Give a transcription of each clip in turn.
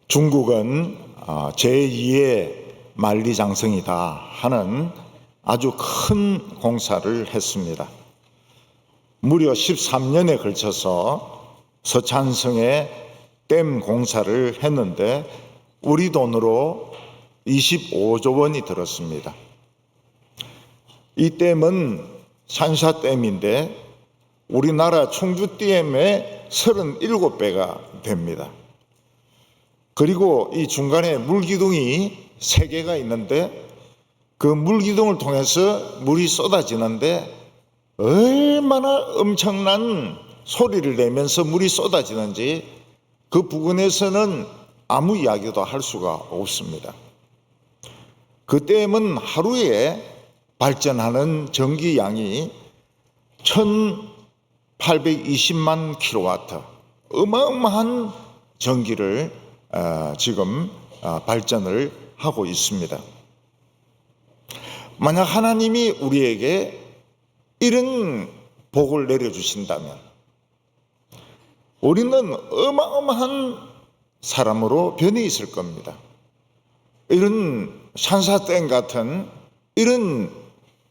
중국은 제2의 만리장성이다 하는 아주 큰 공사를 했습니다. 무려 13년에 걸쳐서 서찬성에 댐 공사를 했는데 우리 돈으로 25조 원이 들었습니다. 이 댐은 산샤댐인데 우리나라 충주댐의 37배가 됩니다. 그리고 이 중간에 물기둥이 3개가 있는데 그 물기둥을 통해서 물이 쏟아지는데 얼마나 엄청난 소리를 내면서 물이 쏟아지는지 그 부근에서는 아무 이야기도 할 수가 없습니다. 그 댐은 하루에 발전하는 전기량이 1820만 킬로와트, 어마어마한 전기를 지금 발전을 하고 있습니다. 만약 하나님이 우리에게 이런 복을 내려주신다면 우리는 어마어마한 사람으로 변해 있을 겁니다. 이런 산사댐 같은 이런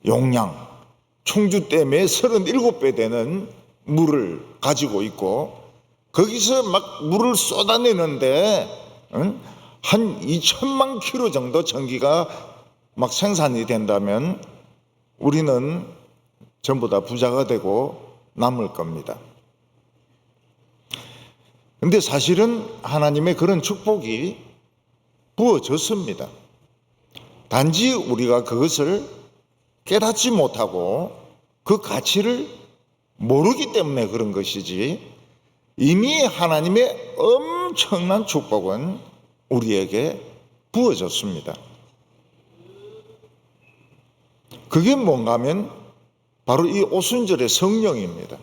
용량, 충주댐의 37배 되는 물을 가지고 있고 거기서 막 물을 쏟아내는데 한 2천만 킬로 정도 전기가 막 생산이 된다면 우리는 전부 다 부자가 되고 남을 겁니다. 근데 사실은 하나님의 그런 축복이 부어졌습니다. 단지 우리가 그것을 깨닫지 못하고 그 가치를 모르기 때문에 그런 것이지 이미 하나님의 엄청난 축복은 우리에게 부어졌습니다. 그게 뭔가 하면 바로 이 오순절의 성령입니다.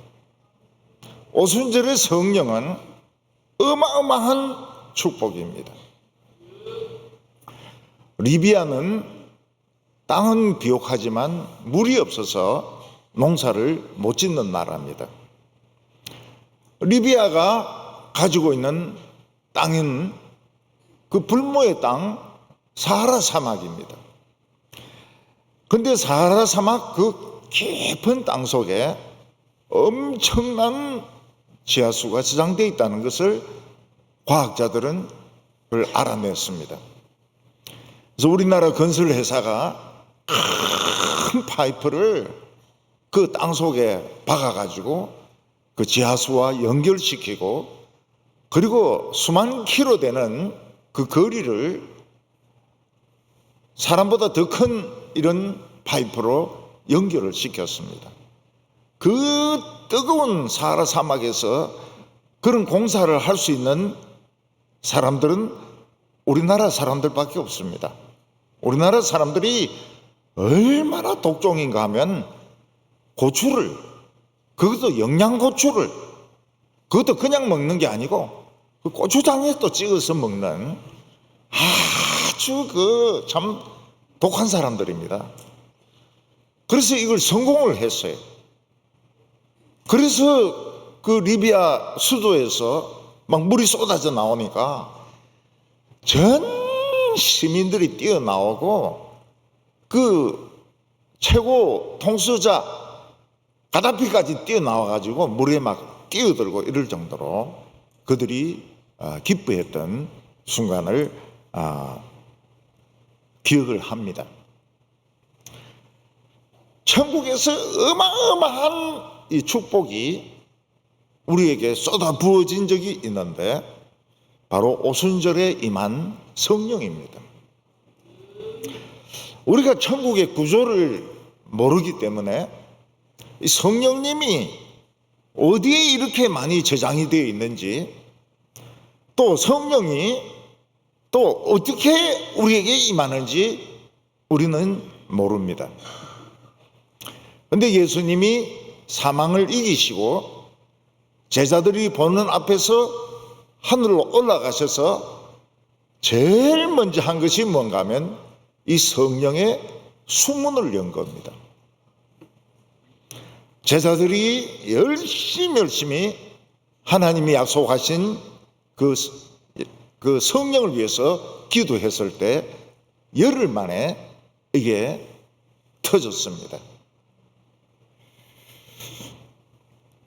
오순절의 성령은 어마어마한 축복입니다. 리비아는 땅은 비옥하지만 물이 없어서 농사를 못 짓는 나라입니다. 리비아가 가지고 있는 땅은 그 불모의 땅 사하라 사막입니다. 근데 사하라 사막 그 깊은 땅 속에 엄청난 지하수가 저장되어 있다는 것을 과학자들은 그걸 알아냈습니다. 그래서 우리나라 건설 회사가 큰 파이프를 그 땅 속에 박아가지고 그 지하수와 연결시키고 그리고 수만 킬로 되는 그 거리를 사람보다 더 큰 이런 파이프로 연결을 시켰습니다. 그 뜨거운 사하라 사막에서 그런 공사를 할 수 있는 사람들은 우리나라 사람들밖에 없습니다. 우리나라 사람들이 얼마나 독종인가 하면 고추를, 그것도 영양고추를, 그것도 그냥 먹는 게 아니고 그 고추장에 또 찍어서 먹는 아주 참 독한 사람들입니다. 그래서 이걸 성공을 했어요. 그래서 그 리비아 수도에서 막 물이 쏟아져 나오니까 전 시민들이 뛰어나오고 그 최고 통수자 가다피까지 뛰어나와가지고 물에 막 뛰어들고 이럴 정도로 그들이 기뻐했던 순간을 기억을 합니다. 천국에서 어마어마한 이 축복이 우리에게 쏟아 부어진 적이 있는데 바로 오순절에 임한 성령입니다. 우리가 천국의 구조를 모르기 때문에 이 성령님이 어디에 이렇게 많이 저장이 되어 있는지 또 성령이 또 어떻게 우리에게 임하는지 우리는 모릅니다. 그런데 예수님이 사망을 이기시고 제자들이 보는 앞에서 하늘로 올라가셔서 제일 먼저 한 것이 뭔가 하면 이 성령의 수문을 연 겁니다. 제자들이 열심히 하나님이 약속하신 그 그 성령을 위해서 기도했을 때 열흘 만에 이게 터졌습니다.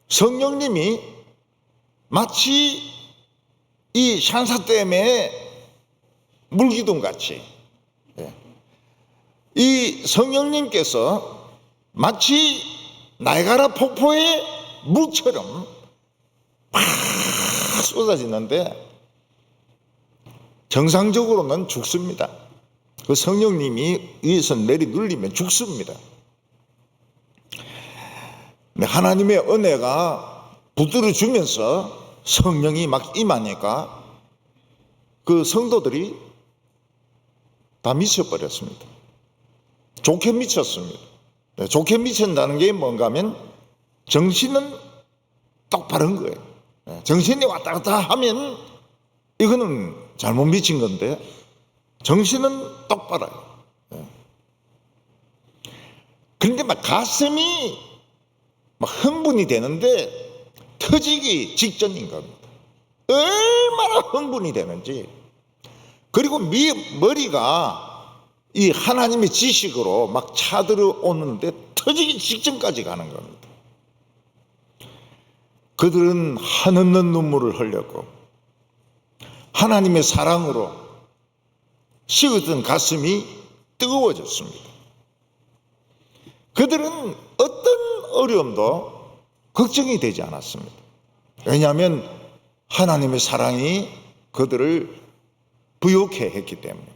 성령님이 마치 이 샨사댐의 물기둥 같이, 이 성령님께서 마치 나이아가라 폭포의 물처럼 팍 쏟아지는데 정상적으로는 죽습니다. 그 성령님이 위에서 내리 눌리면 죽습니다. 하나님의 은혜가 붙들어 주면서 성령이 막 임하니까 그 성도들이 다 미쳐버렸습니다. 좋게 미쳤습니다. 좋게 미친다는 게 뭔가 하면 정신은 똑바른 거예요. 정신이 왔다 갔다 하면 이거는 잘못 미친 건데 정신은 똑바라요. 그런데 막 가슴이 막 흥분이 되는데 터지기 직전인 겁니다. 얼마나 흥분이 되는지. 그리고 머리가 이 하나님의 지식으로 막 차들어 오는데 터지기 직전까지 가는 겁니다. 그들은 한없는 눈물을 흘렸고 하나님의 사랑으로 식었던 가슴이 뜨거워졌습니다. 그들은 어떤 어려움도 걱정이 되지 않았습니다. 왜냐하면 하나님의 사랑이 그들을 부욕해 했기 때문에.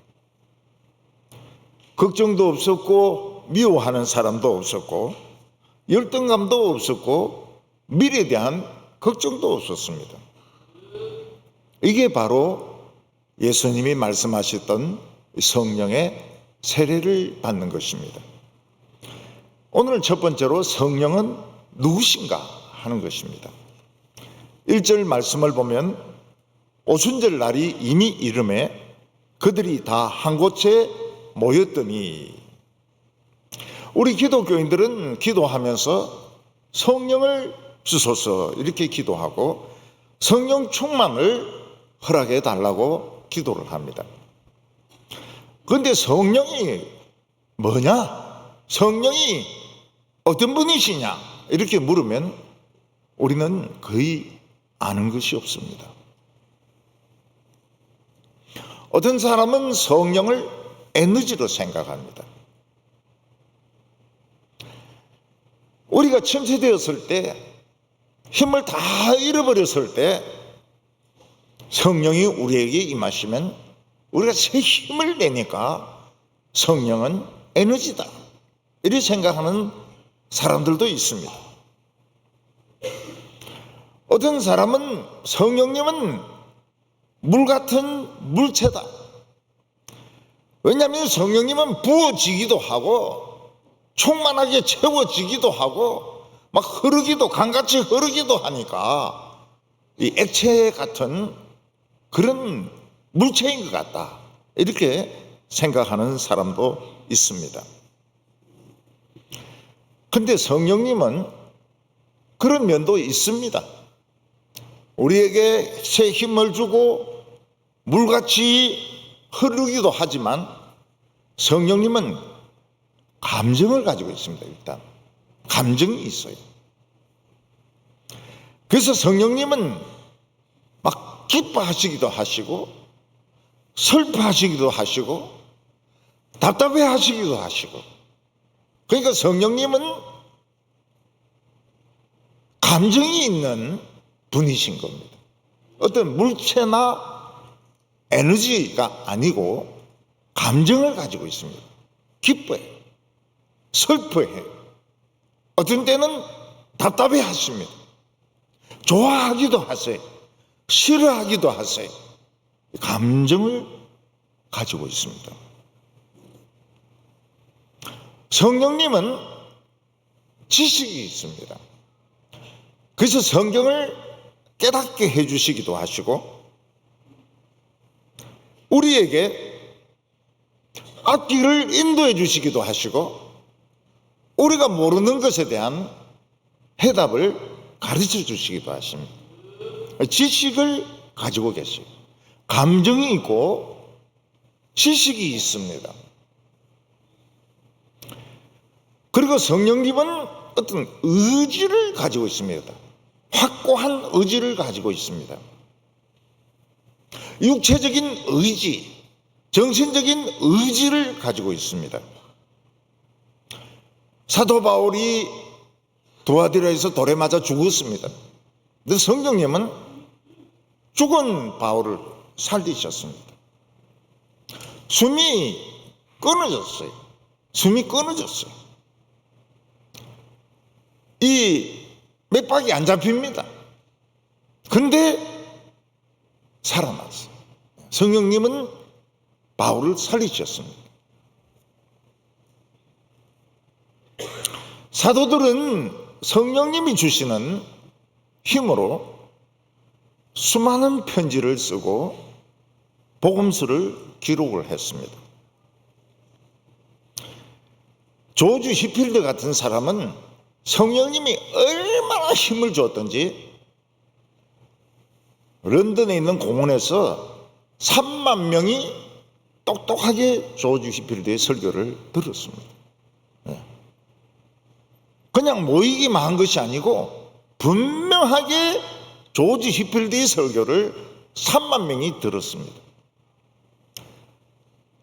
걱정도 없었고 미워하는 사람도 없었고 열등감도 없었고 미래에 대한 걱정도 없었습니다. 이게 바로 예수님이 말씀하셨던 성령의 세례를 받는 것입니다. 오늘 첫 번째로 성령은 누구신가 하는 것입니다. 1절 말씀을 보면 오순절 날이 이미 이름에 그들이 다 한 곳에 모였더니, 우리 기독교인들은 기도하면서 성령을 주소서 이렇게 기도하고 성령 충만을 허락해 달라고 기도를 합니다. 그런데 성령이 뭐냐? 성령이 어떤 분이시냐? 이렇게 물으면 우리는 거의 아는 것이 없습니다. 어떤 사람은 성령을 에너지로 생각합니다. 우리가 침체되었을 때, 힘을 다 잃어버렸을 때 성령이 우리에게 임하시면 우리가 새 힘을 내니까 성령은 에너지다, 이렇게 생각하는 사람들도 있습니다. 어떤 사람은 성령님은 물 같은 물체다. 왜냐하면 성령님은 부어지기도 하고 충만하게 채워지기도 하고 막 흐르기도, 강같이 흐르기도 하니까 이 액체 같은 그런 물체인 것 같다, 이렇게 생각하는 사람도 있습니다. 근데 성령님은 그런 면도 있습니다. 우리에게 새 힘을 주고 물같이 흐르기도 하지만 성령님은 감정을 가지고 있습니다. 일단 감정이 있어요. 그래서 성령님은 막 기뻐하시기도 하시고 슬퍼하시기도 하시고 답답해 하시기도 하시고, 그러니까 성령님은 감정이 있는 분이신 겁니다. 어떤 물체나 에너지가 아니고 감정을 가지고 있습니다. 기뻐해, 슬퍼해, 어떤 때는 답답해 하십니다. 좋아하기도 하세요, 싫어하기도 하세요. 감정을 가지고 있습니다. 성령님은 지식이 있습니다. 그래서 성경을 깨닫게 해주시기도 하시고 우리에게 앞길을 인도해 주시기도 하시고 우리가 모르는 것에 대한 해답을 가르쳐 주시기도 하십니다. 지식을 가지고 계시고 감정이 있고 지식이 있습니다. 그리고 성령님은 어떤 의지를 가지고 있습니다. 확고한 의지를 가지고 있습니다. 육체적인 의지, 정신적인 의지를 가지고 있습니다. 사도 바울이 두아디라에서 돌에 맞아 죽었습니다. 근데 성령님은 죽은 바울을 살리셨습니다. 숨이 끊어졌어요. 숨이 끊어졌어요. 이 맥박이 안 잡힙니다. 근데 살아났어요. 성령님은 바울을 살리셨습니다. 사도들은 성령님이 주시는 힘으로 수많은 편지를 쓰고 복음서를 기록을 했습니다. 조지 히필드 같은 사람은 성령님이 얼마나 힘을 줬던지 런던에 있는 공원에서 3만 명이 똑똑하게 조지 히필드의 설교를 들었습니다. 그냥 모이기만 한 것이 아니고 분명하게 조지 히필드의 설교를 3만 명이 들었습니다.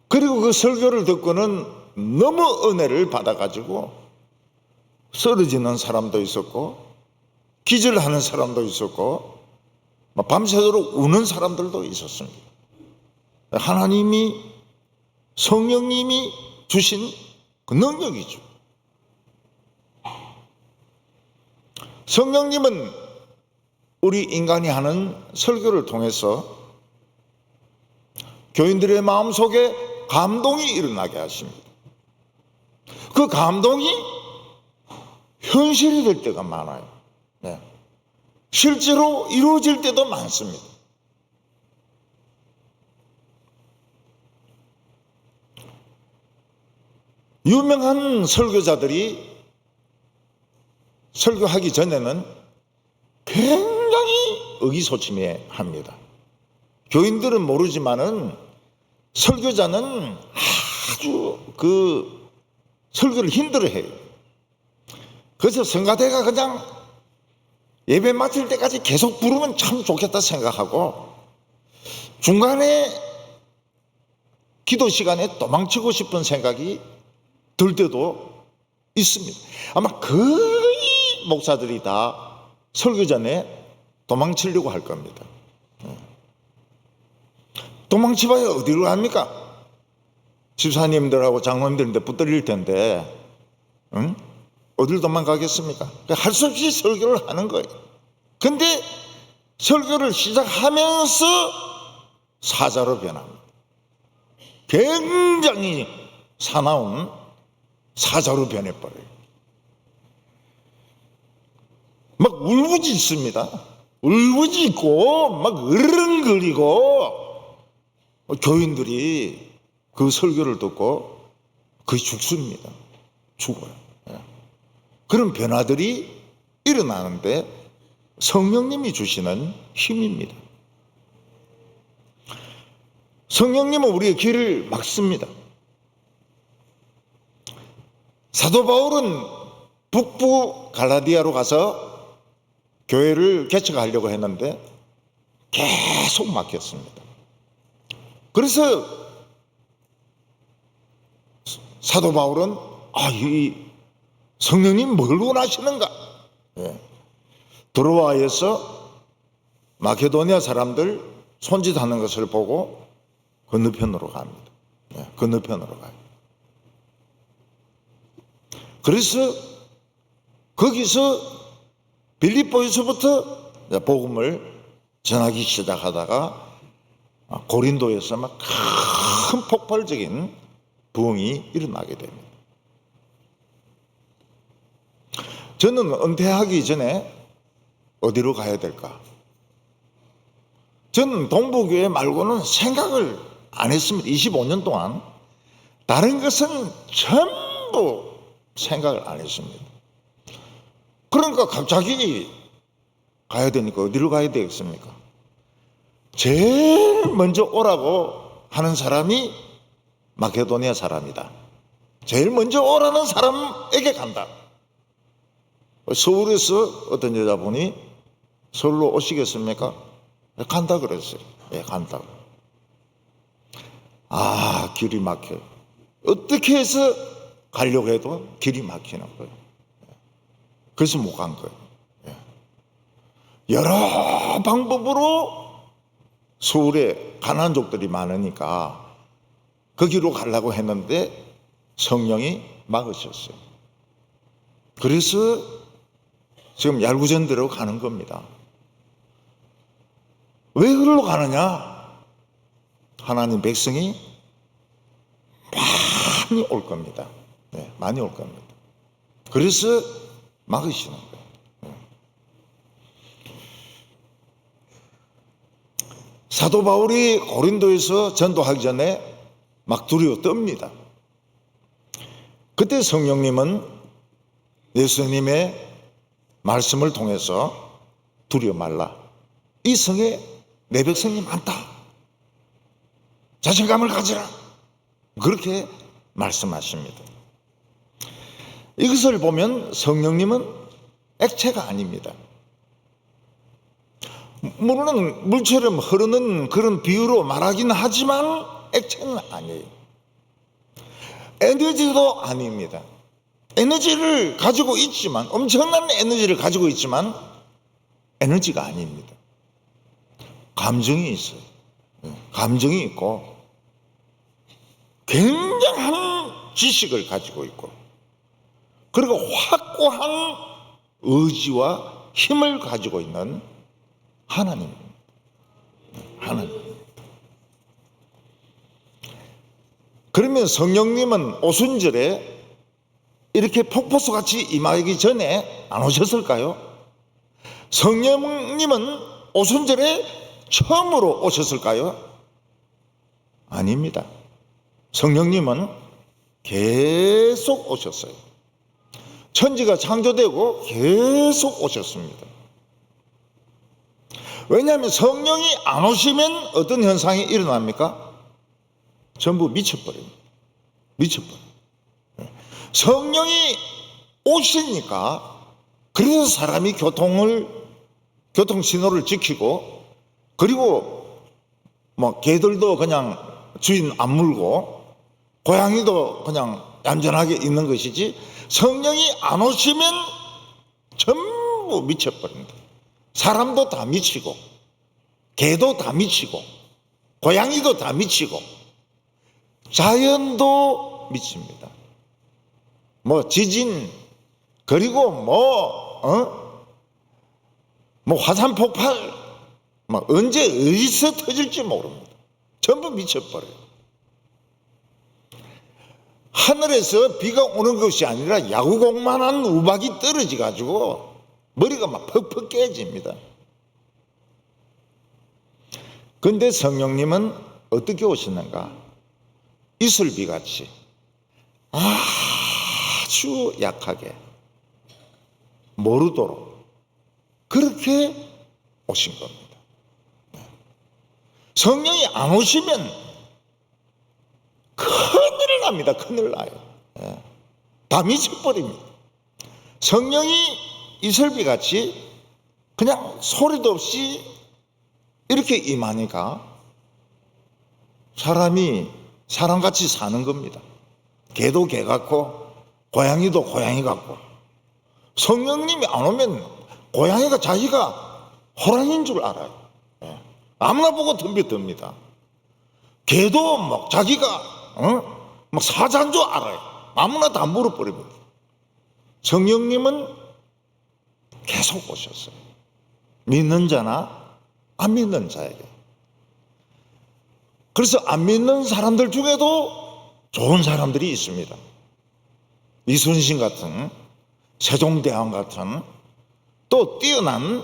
그리고 그 설교를 듣고는 너무 은혜를 받아가지고 쓰러지는 사람도 있었고 기절하는 사람도 있었고 밤새도록 우는 사람들도 있었습니다. 하나님이 성령님이 주신 그 능력이죠. 성령님은 우리 인간이 하는 설교를 통해서 교인들의 마음속에 감동이 일어나게 하십니다. 그 감동이 현실이 될 때가 많아요. 네. 실제로 이루어질 때도 많습니다. 유명한 설교자들이 설교하기 전에는 굉장히 의기소침해합니다. 교인들은 모르지만은 설교자는 아주 그 설교를 힘들어해요. 그래서 성가대가 그냥 예배 마칠 때까지 계속 부르면 참 좋겠다 생각하고 중간에 기도 시간에 도망치고 싶은 생각이 들 때도 있습니다. 아마 거의 목사들이 다 설교 전에 도망치려고 할 겁니다. 도망치봐야 어디로 합니까? 집사님들하고 장로님들인데 붙들릴 텐데 응? 어딜 도망가겠습니까? 할 수 없이 설교를 하는 거예요. 근데 설교를 시작하면서 사자로 변합니다. 굉장히 사나운 사자로 변해버려요. 막 울부짖습니다. 울부짖고 막 으르렁거리고 교인들이 그 설교를 듣고 거의 죽습니다. 죽어요. 그런 변화들이 일어나는데 성령님이 주시는 힘입니다. 성령님은 우리의 길을 막습니다. 사도 바울은 북부 갈라디아로 가서 교회를 개척하려고 했는데 계속 막혔습니다. 그래서 사도 바울은 이 성령님 뭘 원하시는가? 드로아에서 마케도니아 사람들 손짓하는 것을 보고 건너편으로 갑니다. 건너편으로 가요. 그래서 거기서 빌립보에서부터 복음을 전하기 시작하다가 고린도에서 막 큰 폭발적인 부흥이 일어나게 됩니다. 저는 은퇴하기 전에 어디로 가야 될까? 저는 동부교회 말고는 생각을 안 했습니다. 25년 동안 다른 것은 전부 생각을 안 했습니다. 그러니까 갑자기 가야 되니까 어디로 가야 되겠습니까? 제일 먼저 오라고 하는 사람이 마케도니아 사람이다. 제일 먼저 오라는 사람에게 간다. 서울에서 어떤 여자분이 서울로 오시겠습니까? 간다 그랬어요. 예, 간다고. 아, 길이 막혀요. 어떻게 해서 가려고 해도 길이 막히는 거예요. 그래서 못 간 거예요. 여러 방법으로 서울에 가난족들이 많으니까 거기로 가려고 했는데 성령이 막으셨어요. 그래서 지금 얄구전대로 가는 겁니다. 왜 그리로 가느냐? 하나님 백성이 많이 올 겁니다. 네, 많이 올 겁니다. 그래서 막으시는 거예요. 사도 바울이 고린도에서 전도하기 전에 막 두려워 떱니다. 그때 성령님은 예수님의 말씀을 통해서 두려워 말라. 이 성에 내 백성이 많다. 자신감을 가지라. 그렇게 말씀하십니다. 이것을 보면 성령님은 액체가 아닙니다. 물론 물처럼 흐르는 그런 비유로 말하긴 하지만 액체는 아니에요. 에너지도 아닙니다. 에너지를 가지고 있지만, 엄청난 에너지를 가지고 있지만 에너지가 아닙니다. 감정이 있어요. 감정이 있고 굉장한 지식을 가지고 있고, 그리고 확고한 의지와 힘을 가지고 있는 하나님입니다. 하나님. 그러면 성령님은 오순절에 이렇게 폭포수같이 임하기 전에 안 오셨을까요? 성령님은 오순절에 처음으로 오셨을까요? 아닙니다. 성령님은 계속 오셨어요. 천지가 창조되고 계속 오셨습니다. 왜냐하면 성령이 안 오시면 어떤 현상이 일어납니까? 전부 미쳐버립니다. 미쳐버려요. 성령이 오시니까, 그래서 사람이 교통신호를 지키고, 그리고 뭐 개들도 그냥 주인 안 물고 고양이도 그냥 얌전하게 있는 것이지, 성령이 안 오시면 전부 미쳐버립니다. 사람도 다 미치고, 개도 다 미치고, 고양이도 다 미치고, 자연도 미칩니다. 뭐 지진, 그리고 뭐 화산 폭발, 뭐 언제 어디서 터질지 모릅니다. 전부 미쳐버려요. 하늘에서 비가 오는 것이 아니라 야구공만한 우박이 떨어져 가지고 머리가 막 퍽퍽 깨집니다. 그런데 성령님은 어떻게 오시는가? 이슬비같이 아주 약하게, 모르도록 그렇게 오신 겁니다. 성령이 안 오시면 큰일 납니다. 큰일 나요. 다 미쳐버립니다. 성령이 이슬비같이 그냥 소리도 없이 이렇게 임하니까 사람이 사람같이 사는 겁니다. 개도 개 같고 고양이도 고양이 같고. 성령님이 안 오면 고양이가 자기가 호랑이인 줄 알아요. 아무나 보고 덤벼듭니다. 개도 막 자기가 막 사자인 줄 알아요. 아무나 다 물어버립니다. 성령님은 계속 오셨어요. 믿는 자나 안 믿는 자에게. 그래서 안 믿는 사람들 중에도 좋은 사람들이 있습니다. 이순신 같은, 세종대왕 같은, 또 뛰어난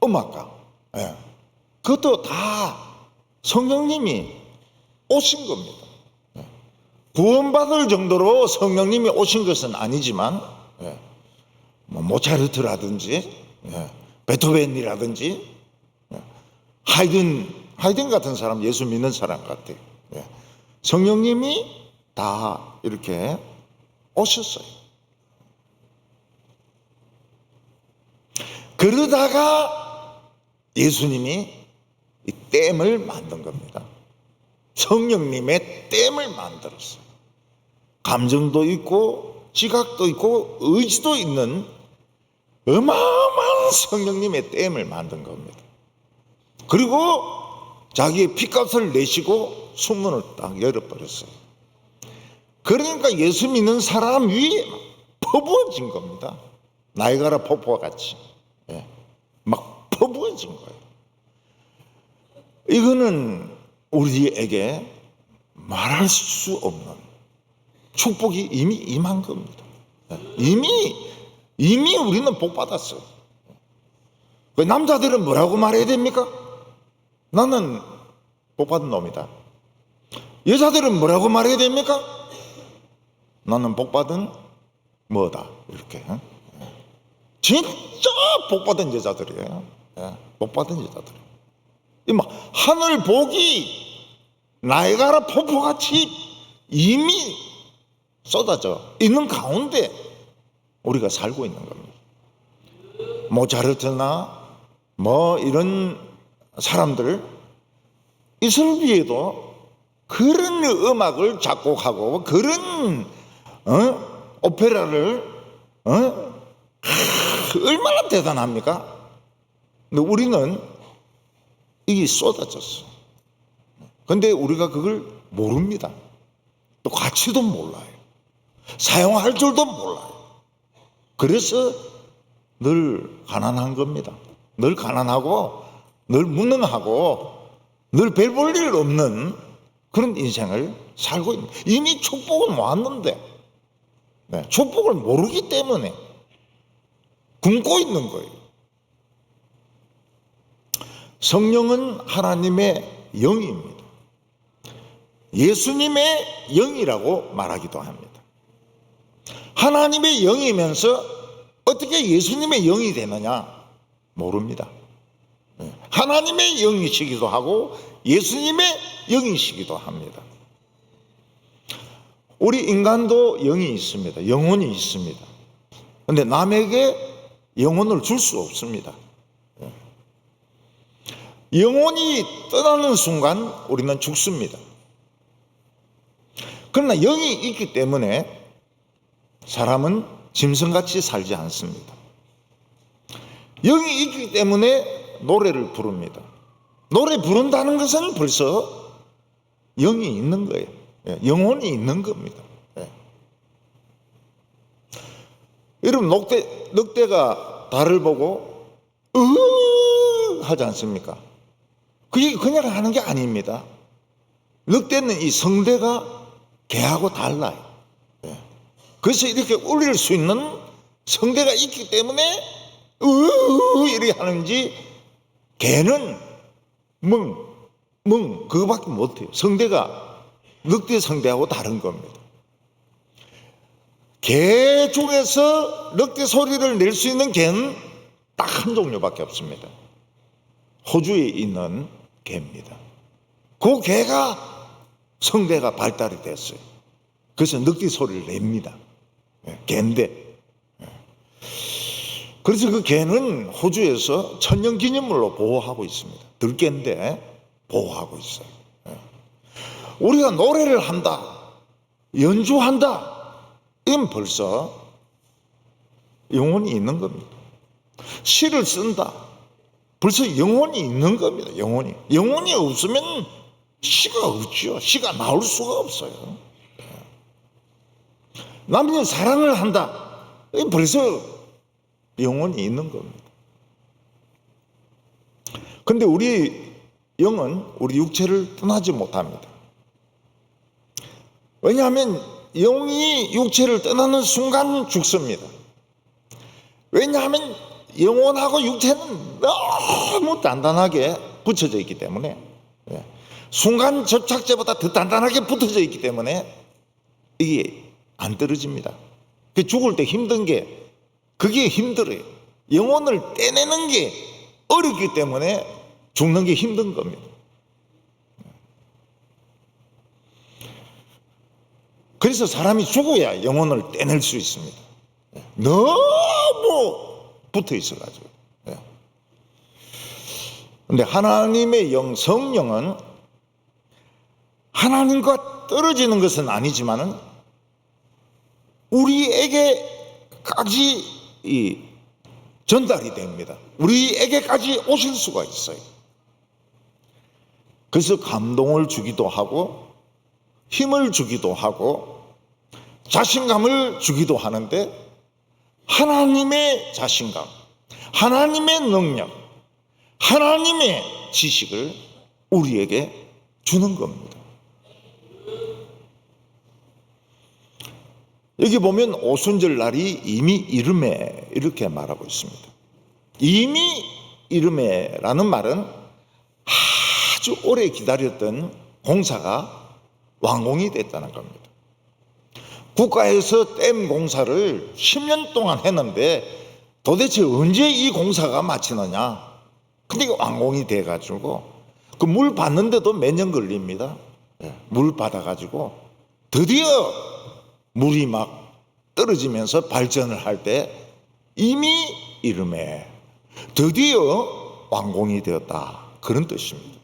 음악가, 그것도 다 성령님이 오신 겁니다. 구원받을 정도로 성령님이 오신 것은 아니지만, 뭐 모차르트라든지 베토벤이라든지 하이든 같은 사람, 예수 믿는 사람 같아요. 예. 성령님이 다 이렇게 오셨어요. 그러다가 예수님이 이 댐을 만든 겁니다. 성령님의 댐을 만들었어요. 감정도 있고 지각도 있고 의지도 있는 어마어마한 성령님의 댐을 만든 겁니다. 그리고 자기의 피값을 내시고 숙문을 딱 열어버렸어요. 그러니까 예수 믿는 사람 위에 퍼부어진 겁니다. 나이가라 폭포와 같이. 예. 막 퍼부어진 거예요. 이거는 우리에게 말할 수 없는 축복이 이미 임한 겁니다. 이미 우리는 복 받았어요. 남자들은 뭐라고 말해야 됩니까? 나는 복 받은 놈이다. 여자들은 뭐라고 말해야 됩니까? 나는 복 받은 뭐다. 이렇게. 진짜 복 받은 여자들이에요. 복 받은 여자들. 막 하늘 복이 나이가라 폭포같이 이미 쏟아져 있는 가운데 우리가 살고 있는 겁니다. 모차르트나 뭐 이런 사람들 이슬비에도 그런 음악을 작곡하고 그런 오페라를 얼마나 대단합니까? 근데 우리는 이게 쏟아졌어. 근데 우리가 그걸 모릅니다. 또 가치도 몰라요. 사용할 줄도 몰라요. 그래서 늘 가난한 겁니다. 늘 가난하고 늘 무능하고 늘 별 볼 일 없는 그런 인생을 살고 있는, 이미 축복은 왔는데 축복을 모르기 때문에 굶고 있는 거예요. 성령은 하나님의 영입니다. 예수님의 영이라고 말하기도 합니다. 하나님의 영이면서 어떻게 예수님의 영이 되느냐 모릅니다. 하나님의 영이시기도 하고 예수님의 영이시기도 합니다. 우리 인간도 영이 있습니다. 영혼이 있습니다. 그런데 남에게 영혼을 줄 수 없습니다. 영혼이 떠나는 순간 우리는 죽습니다. 그러나 영이 있기 때문에 사람은 짐승같이 살지 않습니다. 영이 있기 때문에 노래를 부릅니다. 노래 부른다는 것은 벌써 영이 있는 거예요. 영혼이 있는 겁니다. 여러분 늑대가 달을 보고 하지 않습니까? 그게 그냥 하는 게 아닙니다. 늑대는 이 성대가 개하고 달라요. 그래서 이렇게 울릴 수 있는 성대가 있기 때문에 이렇게 하는지, 개는 멍 그거밖에 못해요. 성대가 늑대 성대하고 다른 겁니다. 개 중에서 늑대 소리를 낼 수 있는 개는 딱 한 종류밖에 없습니다. 호주에 있는 개입니다. 그 개가 성대가 발달이 됐어요. 그래서 늑대 소리를 냅니다. 개인데. 그래서 그 개는 호주에서 천연기념물로 보호하고 있습니다. 들개인데 보호하고 있어요. 우리가 노래를 한다, 연주한다, 이건 벌써 영혼이 있는 겁니다. 시를 쓴다, 벌써 영혼이 있는 겁니다. 영혼이 없으면 시가 없죠. 시가 나올 수가 없어요. 남녀 사랑을 한다, 이건 벌써 영혼이 있는 겁니다. 그런데 우리 영은 우리 육체를 떠나지 못합니다. 왜냐하면 영이 육체를 떠나는 순간 죽습니다. 왜냐하면 영혼하고 육체는 너무 단단하게 붙여져 있기 때문에, 순간 접착제보다 더 단단하게 붙어져 있기 때문에 이게 안 떨어집니다. 죽을 때 힘든 게 그게 힘들어요. 영혼을 떼내는 게 어렵기 때문에 죽는 게 힘든 겁니다. 그래서 사람이 죽어야 영혼을 떼낼 수 있습니다. 너무 붙어 있어가지고. 근데 하나님의 영, 성령은 하나님과 떨어지는 것은 아니지만은 우리에게까지 전달이 됩니다. 우리에게까지 오실 수가 있어요. 그래서 감동을 주기도 하고 힘을 주기도 하고 자신감을 주기도 하는데, 하나님의 자신감, 하나님의 능력, 하나님의 지식을 우리에게 주는 겁니다. 여기 보면 오순절 날이 이미 이르매 이렇게 말하고 있습니다. 이미 이르매라는 말은 아주 오래 기다렸던 공사가 완공이 됐다는 겁니다. 국가에서 댐 공사를 10년 동안 했는데 도대체 언제 이 공사가 마치느냐? 근데 이거 완공이 돼가지고 그 물 받는데도 몇 년 걸립니다. 물 받아가지고 드디어 물이 막 떨어지면서 발전을 할 때 이미 이르매, 드디어 완공이 되었다, 그런 뜻입니다.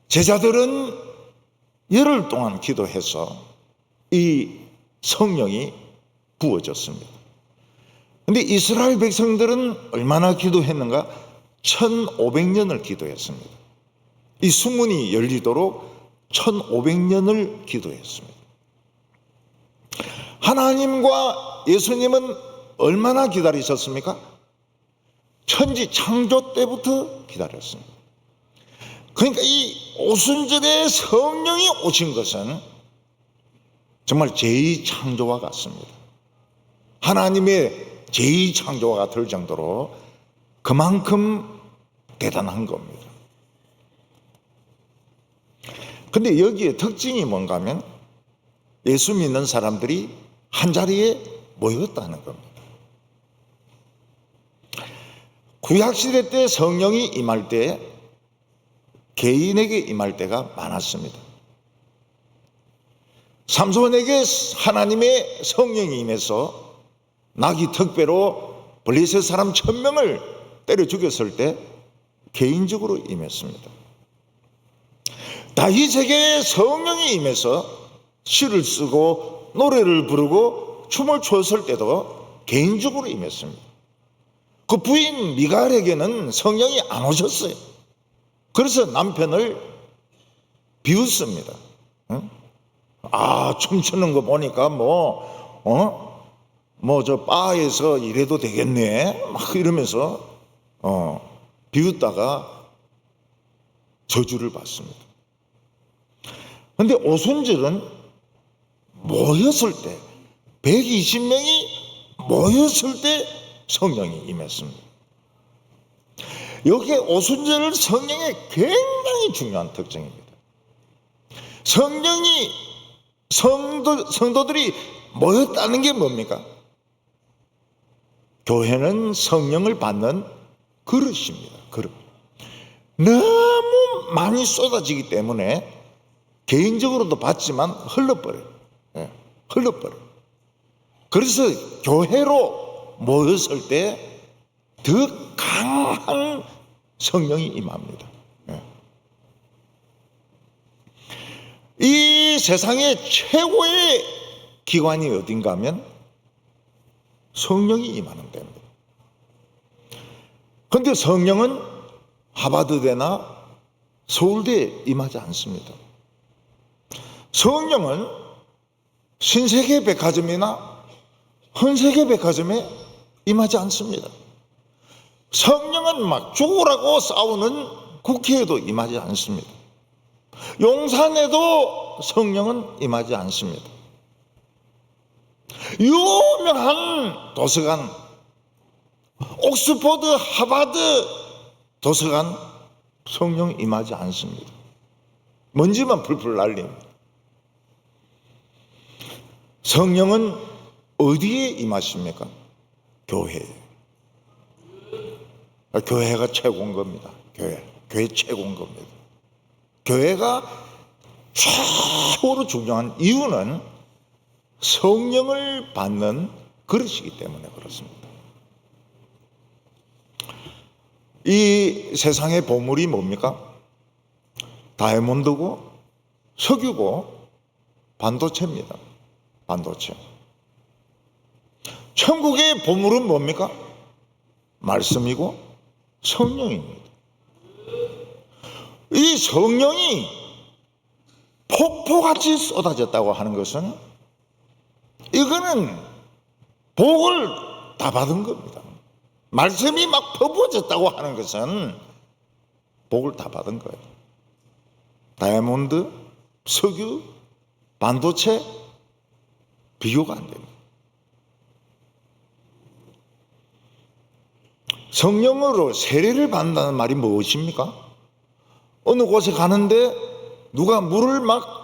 제자들은 열흘 동안 기도해서 이 성령이 부어졌습니다. 근데 이스라엘 백성들은 얼마나 기도했는가? 1500년을 기도했습니다. 이 수문이 열리도록 1500년을 기도했습니다. 하나님과 예수님은 얼마나 기다리셨습니까? 천지 창조 때부터 기다렸습니다. 그러니까 이 오순절에 성령이 오신 것은 정말 제2창조와 같습니다. 하나님의 제2창조와 같을 정도로 그만큼 대단한 겁니다. 근데 여기에 특징이 뭔가 하면 예수 믿는 사람들이 한자리에 모였다는 겁니다. 구약시대 때 성령이 임할 때 개인에게 임할 때가 많았습니다. 삼손에게 하나님의 성령이 임해서 낙이 턱배로 블레셋 사람 1000명을 때려 죽였을 때 개인적으로 임했습니다. 다윗에게 성령이 임해서 시를 쓰고 노래를 부르고 춤을 췄을 때도 개인적으로 임했습니다. 그 부인 미갈에게는 성령이 안 오셨어요. 그래서 남편을 비웃습니다. 아, 춤추는 거 보니까 저 바에서 일해도 되겠네, 막 이러면서 비웃다가 저주를 받습니다. 근데 오순절은 모였을 때, 120명이 모였을 때 성령이 임했습니다. 여기에 오순절 성령의 굉장히 중요한 특징입니다. 성도들이 모였다는 게 뭡니까? 교회는 성령을 받는 그릇입니다. 그릇. 너무 많이 쏟아지기 때문에 개인적으로도 받지만 흘러버려요. 흘러버려요. 그래서 교회로 모였을 때 더 강한 성령이 임합니다. 이 세상의 최고의 기관이 어딘가 하면 성령이 임하는 데입니다. 그런데 성령은 하버드대나 서울대에 임하지 않습니다. 성령은 신세계 백화점이나 헌세계 백화점에 임하지 않습니다. 성령은 막 죽으라고 싸우는 국회에도 임하지 않습니다. 용산에도 성령은 임하지 않습니다. 유명한 도서관, 옥스퍼드, 하버드 도서관, 성령 임하지 않습니다. 먼지만 풀풀 날립니다. 성령은 어디에 임하십니까? 교회에. 교회가 최고인 겁니다. 교회 최고인 겁니다. 교회가 최고로 중요한 이유는 성령을 받는 그릇이기 때문에 그렇습니다. 이 세상의 보물이 뭡니까? 다이아몬드고 석유고 반도체입니다. 반도체. 천국의 보물은 뭡니까? 말씀이고 성령입니다. 이 성령이 폭포같이 쏟아졌다고 하는 것은 이거는 복을 다 받은 겁니다. 말씀이 막 퍼부어졌다고 하는 것은 복을 다 받은 거예요. 다이아몬드, 석유, 반도체 비교가 안 됩니다. 성령으로 세례를 받는다는 말이 무엇입니까? 어느 곳에 가는데 누가 물을 막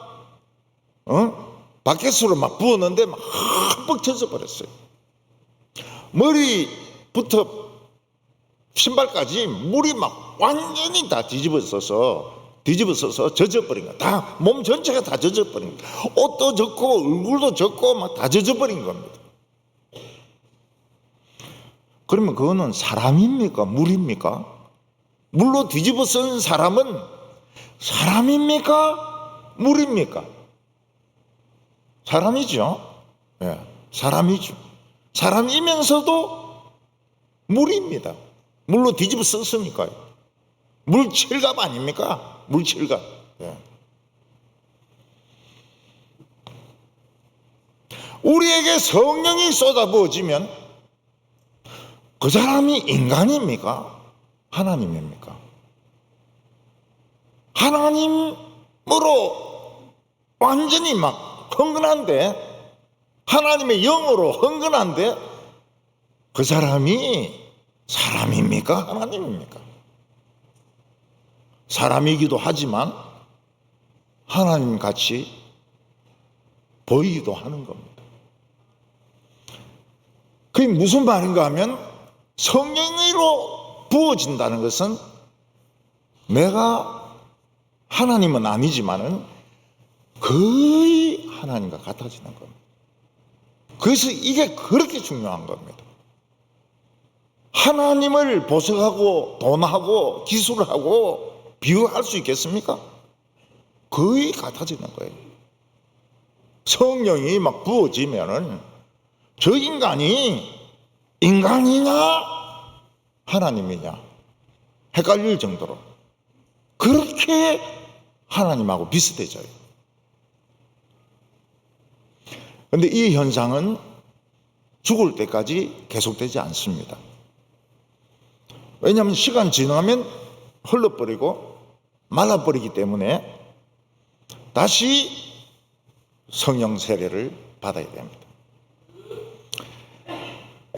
바켓으로 막 부었는데 막 흠뻑 젖어 버렸어요. 머리부터 신발까지 물이 막 완전히 다 뒤집어서서 젖어버린 거야. 다 몸 전체가 다 젖어버린 거야. 옷도 젖고 얼굴도 젖고 막 다 젖어버린 겁니다. 그러면 그거는 사람입니까? 물입니까? 물로 뒤집어 쓴 사람은 사람입니까? 물입니까? 사람이죠. 예, 사람이죠. 사람이면서도 물입니다. 물로 뒤집어 썼으니까요. 물칠갑 아닙니까? 물칠갑. 예. 우리에게 성령이 쏟아부어지면 그 사람이 인간입니까? 하나님입니까? 하나님으로 완전히 막 흥건한데, 하나님의 영으로 흥건한데 그 사람이 사람입니까? 하나님입니까? 사람이기도 하지만 하나님 같이 보이기도 하는 겁니다. 그게 무슨 말인가 하면 성령으로 부어진다는 것은 내가 하나님은 아니지만은 거의 하나님과 같아지는 겁니다. 그래서 이게 그렇게 중요한 겁니다. 하나님을 보석하고 돈하고 기술하고 비교할 수 있겠습니까? 거의 같아지는 거예요. 성령이 막 부어지면은 저 인간이 인간이냐 하나님이냐 헷갈릴 정도로 그렇게 하나님하고 비슷해져요. 그런데 이 현상은 죽을 때까지 계속되지 않습니다. 왜냐하면 시간 지나면 흘러버리고 말라버리기 때문에 다시 성령 세례를 받아야 됩니다.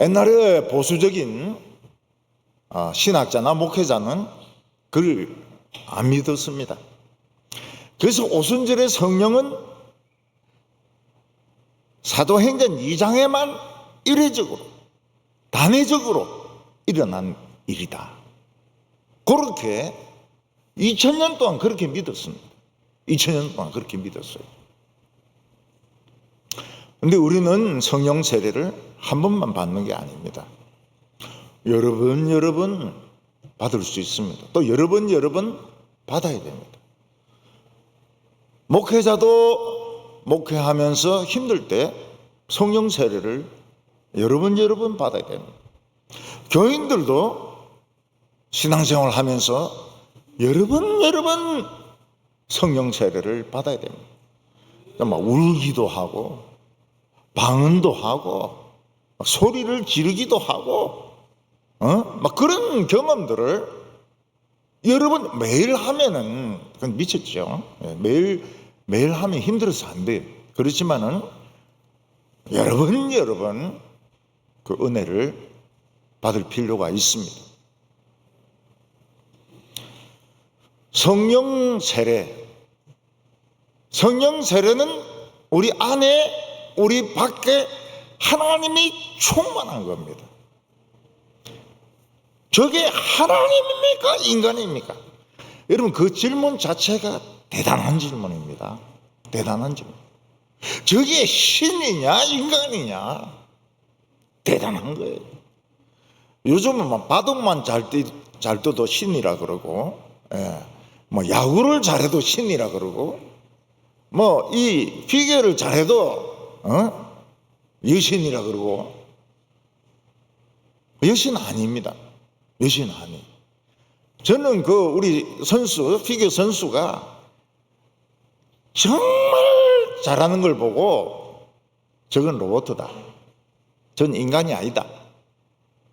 옛날에 보수적인 신학자나 목회자는 그를 안 믿었습니다. 그래서 오순절의 성령은 사도행전 2장에만 이례적으로 단회적으로 일어난 일이다. 그렇게 2000년 동안 그렇게 믿었습니다. 2000년 동안 그렇게 믿었어요. 근데 우리는 성령 세례를 한 번만 받는 게 아닙니다. 여러 번 받을 수 있습니다. 또 여러 번 받아야 됩니다. 목회자도 목회하면서 힘들 때 성령 세례를 여러 번 받아야 됩니다. 교인들도 신앙생활 하면서 여러 번 성령 세례를 받아야 됩니다. 막 울기도 하고 방언도 하고 소리를 지르기도 하고 막 그런 경험들을 여러 번 매일 하면은 그건 미쳤죠. 매일 하면 힘들어서 안 돼요. 그렇지만은 여러 번 그 은혜를 받을 필요가 있습니다. 성령 세례는 우리 안에 우리 밖에 하나님이 충만한 겁니다. 저게 하나님입니까? 인간입니까? 여러분, 그 질문 자체가 대단한 질문입니다. 대단한 질문. 저게 신이냐 인간이냐? 대단한 거예요. 요즘은 막 바둑만 잘 떠도 신이라 그러고, 뭐 야구를 잘해도 신이라 그러고, 뭐 이 피겨를 잘해도 여신이라 그러고. 여신 아닙니다. 여신 아니. 저는 그 우리 선수, 피겨 선수가 정말 잘하는 걸 보고 저건 로봇이다, 전 인간이 아니다.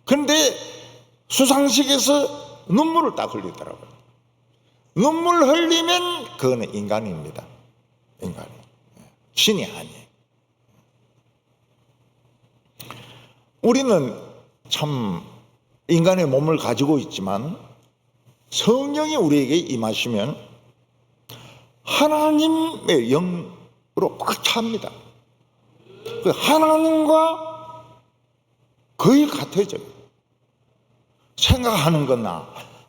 그런데 수상식에서 눈물을 딱 흘리더라고요. 눈물 흘리면 그거는 인간입니다. 인간이. 신이 아니에요. 우리는 참 인간의 몸을 가지고 있지만 성령이 우리에게 임하시면 하나님의 영으로 꽉 찹니다. 그 하나님과 거의 같아져요. 생각하는 거나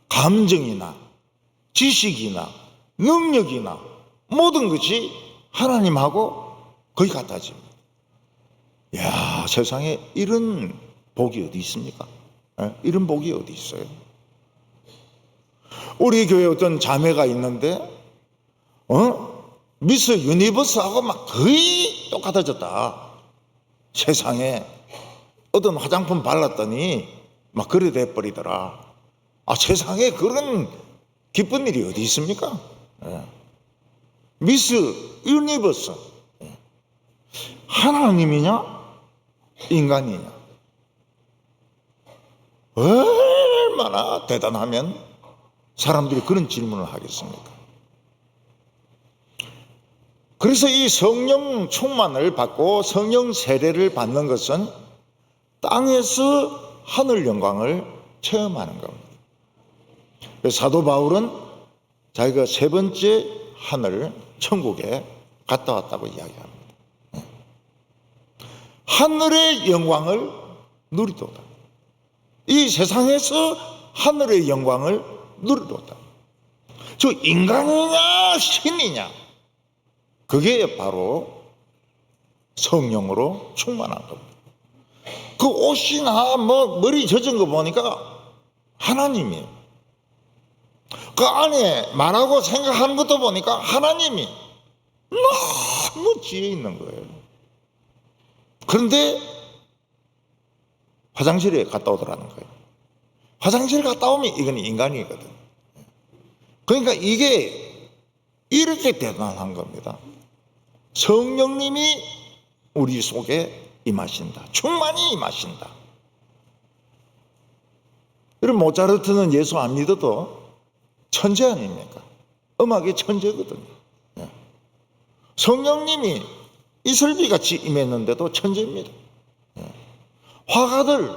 감정이나 지식이나 능력이나 모든 것이 하나님하고 거의 같아집니다. 야, 세상에 이런 복이 어디 있습니까? 이런 복이 어디 있어요? 우리 교회에 어떤 자매가 있는데 미스 유니버스하고 막 거의 똑같아졌다. 세상에 어떤 화장품 발랐더니 막 그래 돼버리더라. 아, 세상에 그런 기쁜 일이 어디 있습니까? 미스 유니버스. 하나님이냐 인간이냐? 얼마나 대단하면 사람들이 그런 질문을 하겠습니까? 그래서 이 성령 충만을 받고 성령 세례를 받는 것은 땅에서 하늘 영광을 체험하는 겁니다. 사도 바울은 자기가 세 번째 하늘 천국에 갔다 왔다고 이야기합니다. 하늘의 영광을 누리도다. 이 세상에서 하늘의 영광을 누리도다. 저 인간이냐 신이냐, 그게 바로 성령으로 충만한 겁니다. 그 옷이나 뭐 머리 젖은 거 보니까 하나님이에요. 그 안에 말하고 생각하는 것도 보니까 하나님이 너무 지혜 있는 거예요. 그런데 화장실에 갔다 오더라는 거예요. 화장실 갔다 오면 이건 인간이거든. 그러니까 이게 이렇게 대단한 겁니다. 성령님이 우리 속에 임하신다. 충만히 임하신다. 여러분, 모차르트는 예수 안 믿어도 천재 아닙니까? 음악의 천재거든요. 성령님이 이슬비같이 임했는데도 천재입니다. 화가들,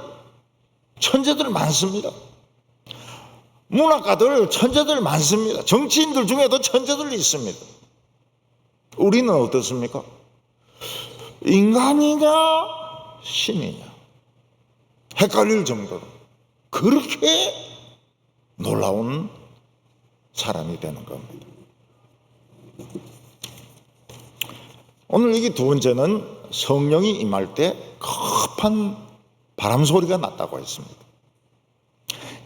천재들 많습니다. 문학가들, 천재들 많습니다. 정치인들 중에도 천재들이 있습니다. 우리는 어떻습니까? 인간이냐 신이냐 헷갈릴 정도로 그렇게 놀라운 사람이 되는 겁니다. 오늘 이게 두 번째는 성령이 임할 때 급한 바람 소리가 났다고 했습니다.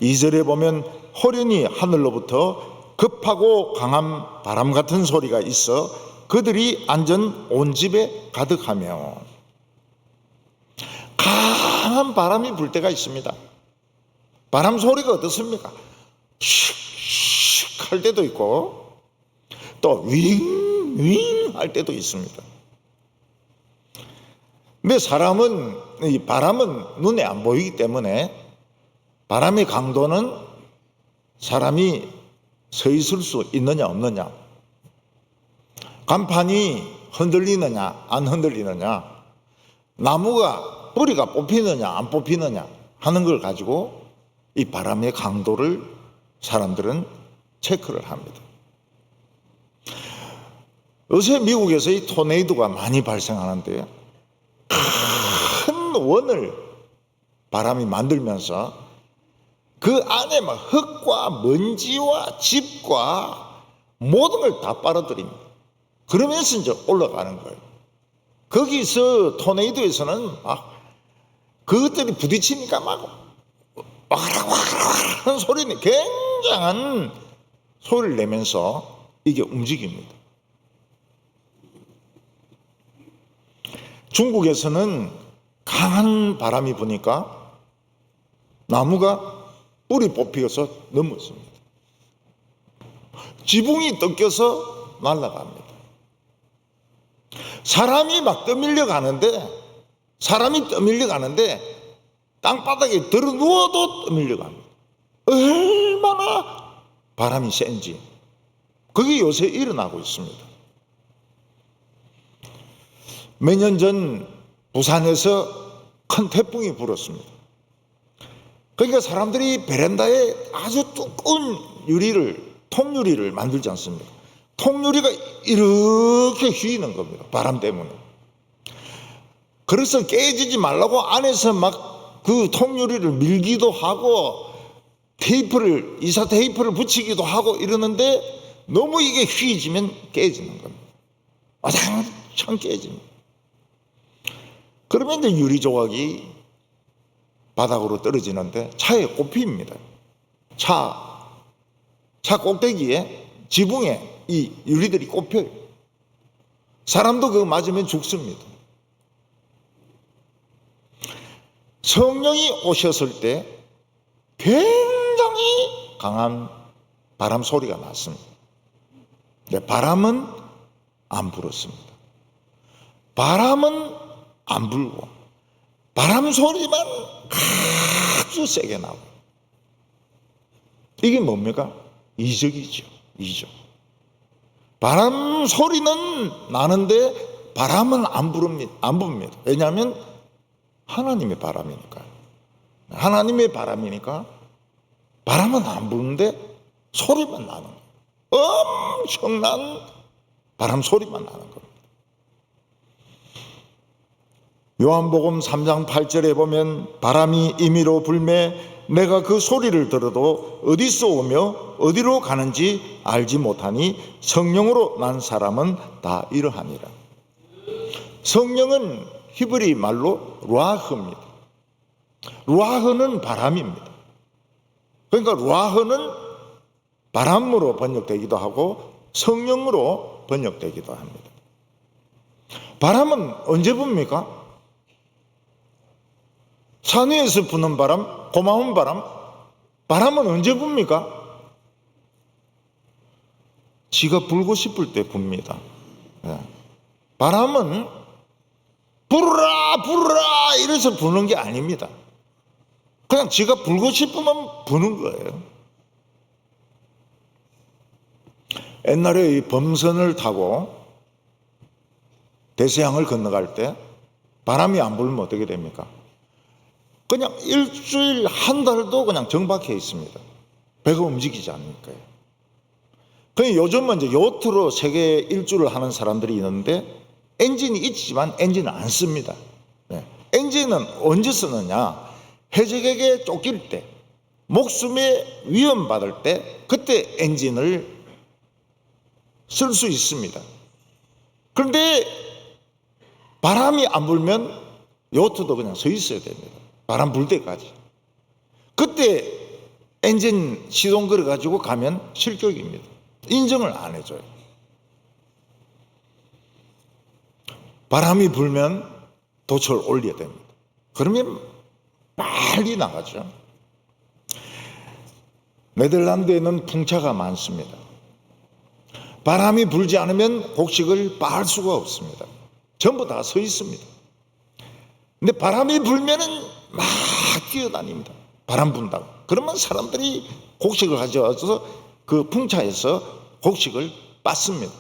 2절에 보면 호련히 하늘로부터 급하고 강한 바람 같은 소리가 있어 그들이 앉은 온 집에 가득하며. 강한 바람이 불 때가 있습니다. 바람 소리가 어떻습니까? 슉슉 할 때도 있고 또 윙윙 할 때도 있습니다. 근데 사람은, 이 바람은 눈에 안 보이기 때문에 바람의 강도는 사람이 서 있을 수 있느냐 없느냐, 간판이 흔들리느냐 안 흔들리느냐, 나무가 뿌리가 뽑히느냐 안 뽑히느냐 하는 걸 가지고 이 바람의 강도를 사람들은 체크를 합니다. 요새 미국에서 이 토네이도가 많이 발생하는데요, 큰 원을 바람이 만들면서 그 안에 막 흙과 먼지와 집과 모든 걸 다 빨아들입니다. 그러면서 이제 올라가는 거예요. 거기서 토네이도에서는 막 그것들이 부딪히니까 막 와라와라 하는 소리는 굉장한 소리를 내면서 이게 움직입니다. 중국에서는 강한 바람이 부니까 나무가 뿌리 뽑혀서 넘어집니다. 지붕이 뜯겨서 날아갑니다. 사람이 떠밀려 가는데 땅바닥에 들어 누워도 떠밀려 갑니다. 얼마나 바람이 센지. 그게 요새 일어나고 있습니다. 몇 년 전 부산에서 큰 태풍이 불었습니다. 그러니까 사람들이 베란다에 아주 두꺼운 통유리를 만들지 않습니까? 통유리가 이렇게 휘는 겁니다. 바람 때문에. 그래서 깨지지 말라고 안에서 막 그 통유리를 밀기도 하고 이사 테이프를 붙이기도 하고 이러는데 너무 이게 휘지면 깨지는 겁니다. 와장창 깨집니다. 그러면 이제 유리 조각이 바닥으로 떨어지는데 차에 꼽힙니다. 차 꼭대기에 지붕에 이 유리들이 꼽혀요. 사람도 그거 맞으면 죽습니다. 성령이 오셨을 때 굉장히 강한 바람 소리가 났습니다. 근데 바람은 안 불었습니다. 바람은 안 불고 바람 소리만 아주 세게 나고. 이게 뭡니까? 이적이죠. 이적. 바람 소리는 나는데 바람은 안 부릅니다. 왜냐하면 하나님의 바람이니까요. 하나님의 바람이니까 바람은 안 부는데 소리만 나는 거예요. 엄청난 바람 소리만 나는 겁니다. 요한복음 3장 8절에 보면 바람이 임의로 불매 내가 그 소리를 들어도 어디서 오며 어디로 가는지 알지 못하니 성령으로 난 사람은 다 이러하니라. 성령은 히브리 말로 루아흐입니다. 루아흐는 바람입니다. 그러니까 루아흐는 바람으로 번역되기도 하고 성령으로 번역되기도 합니다. 바람은 언제 붑니까? 산 위에서 부는 바람, 고마운 바람, 바람은 언제 붑니까? 지가 불고 싶을 때 붑니다. 바람은 부르라 부르라 이래서 부는 게 아닙니다. 그냥 지가 불고 싶으면 부는 거예요. 옛날에 이 범선을 타고 대서양을 건너갈 때 바람이 안 불면 어떻게 됩니까? 그냥 일주일 한 달도 그냥 정박해 있습니다. 배가 움직이지 않으니까요. 그냥 요즘은 이제 요트로 세계 일주를 하는 사람들이 있는데 엔진이 있지만 엔진은 안 씁니다. 엔진은 언제 쓰느냐? 해적에게 쫓길 때, 목숨에 위험받을 때 그때 엔진을 쓸 수 있습니다. 그런데 바람이 안 불면 요트도 그냥 서 있어야 됩니다. 바람 불 때까지. 그때 엔진 시동 걸어가지고 가면 실격입니다. 인정을 안 해줘요. 바람이 불면 돛을 올려야 됩니다. 그러면 빨리 나가죠. 네덜란드에는 풍차가 많습니다. 바람이 불지 않으면 곡식을 빻을 수가 없습니다. 전부 다 서 있습니다. 근데 바람이 불면은 막 뛰어다닙니다. 바람 분다고. 그러면 사람들이 곡식을 가져와서 그 풍차에서 곡식을 빻습니다.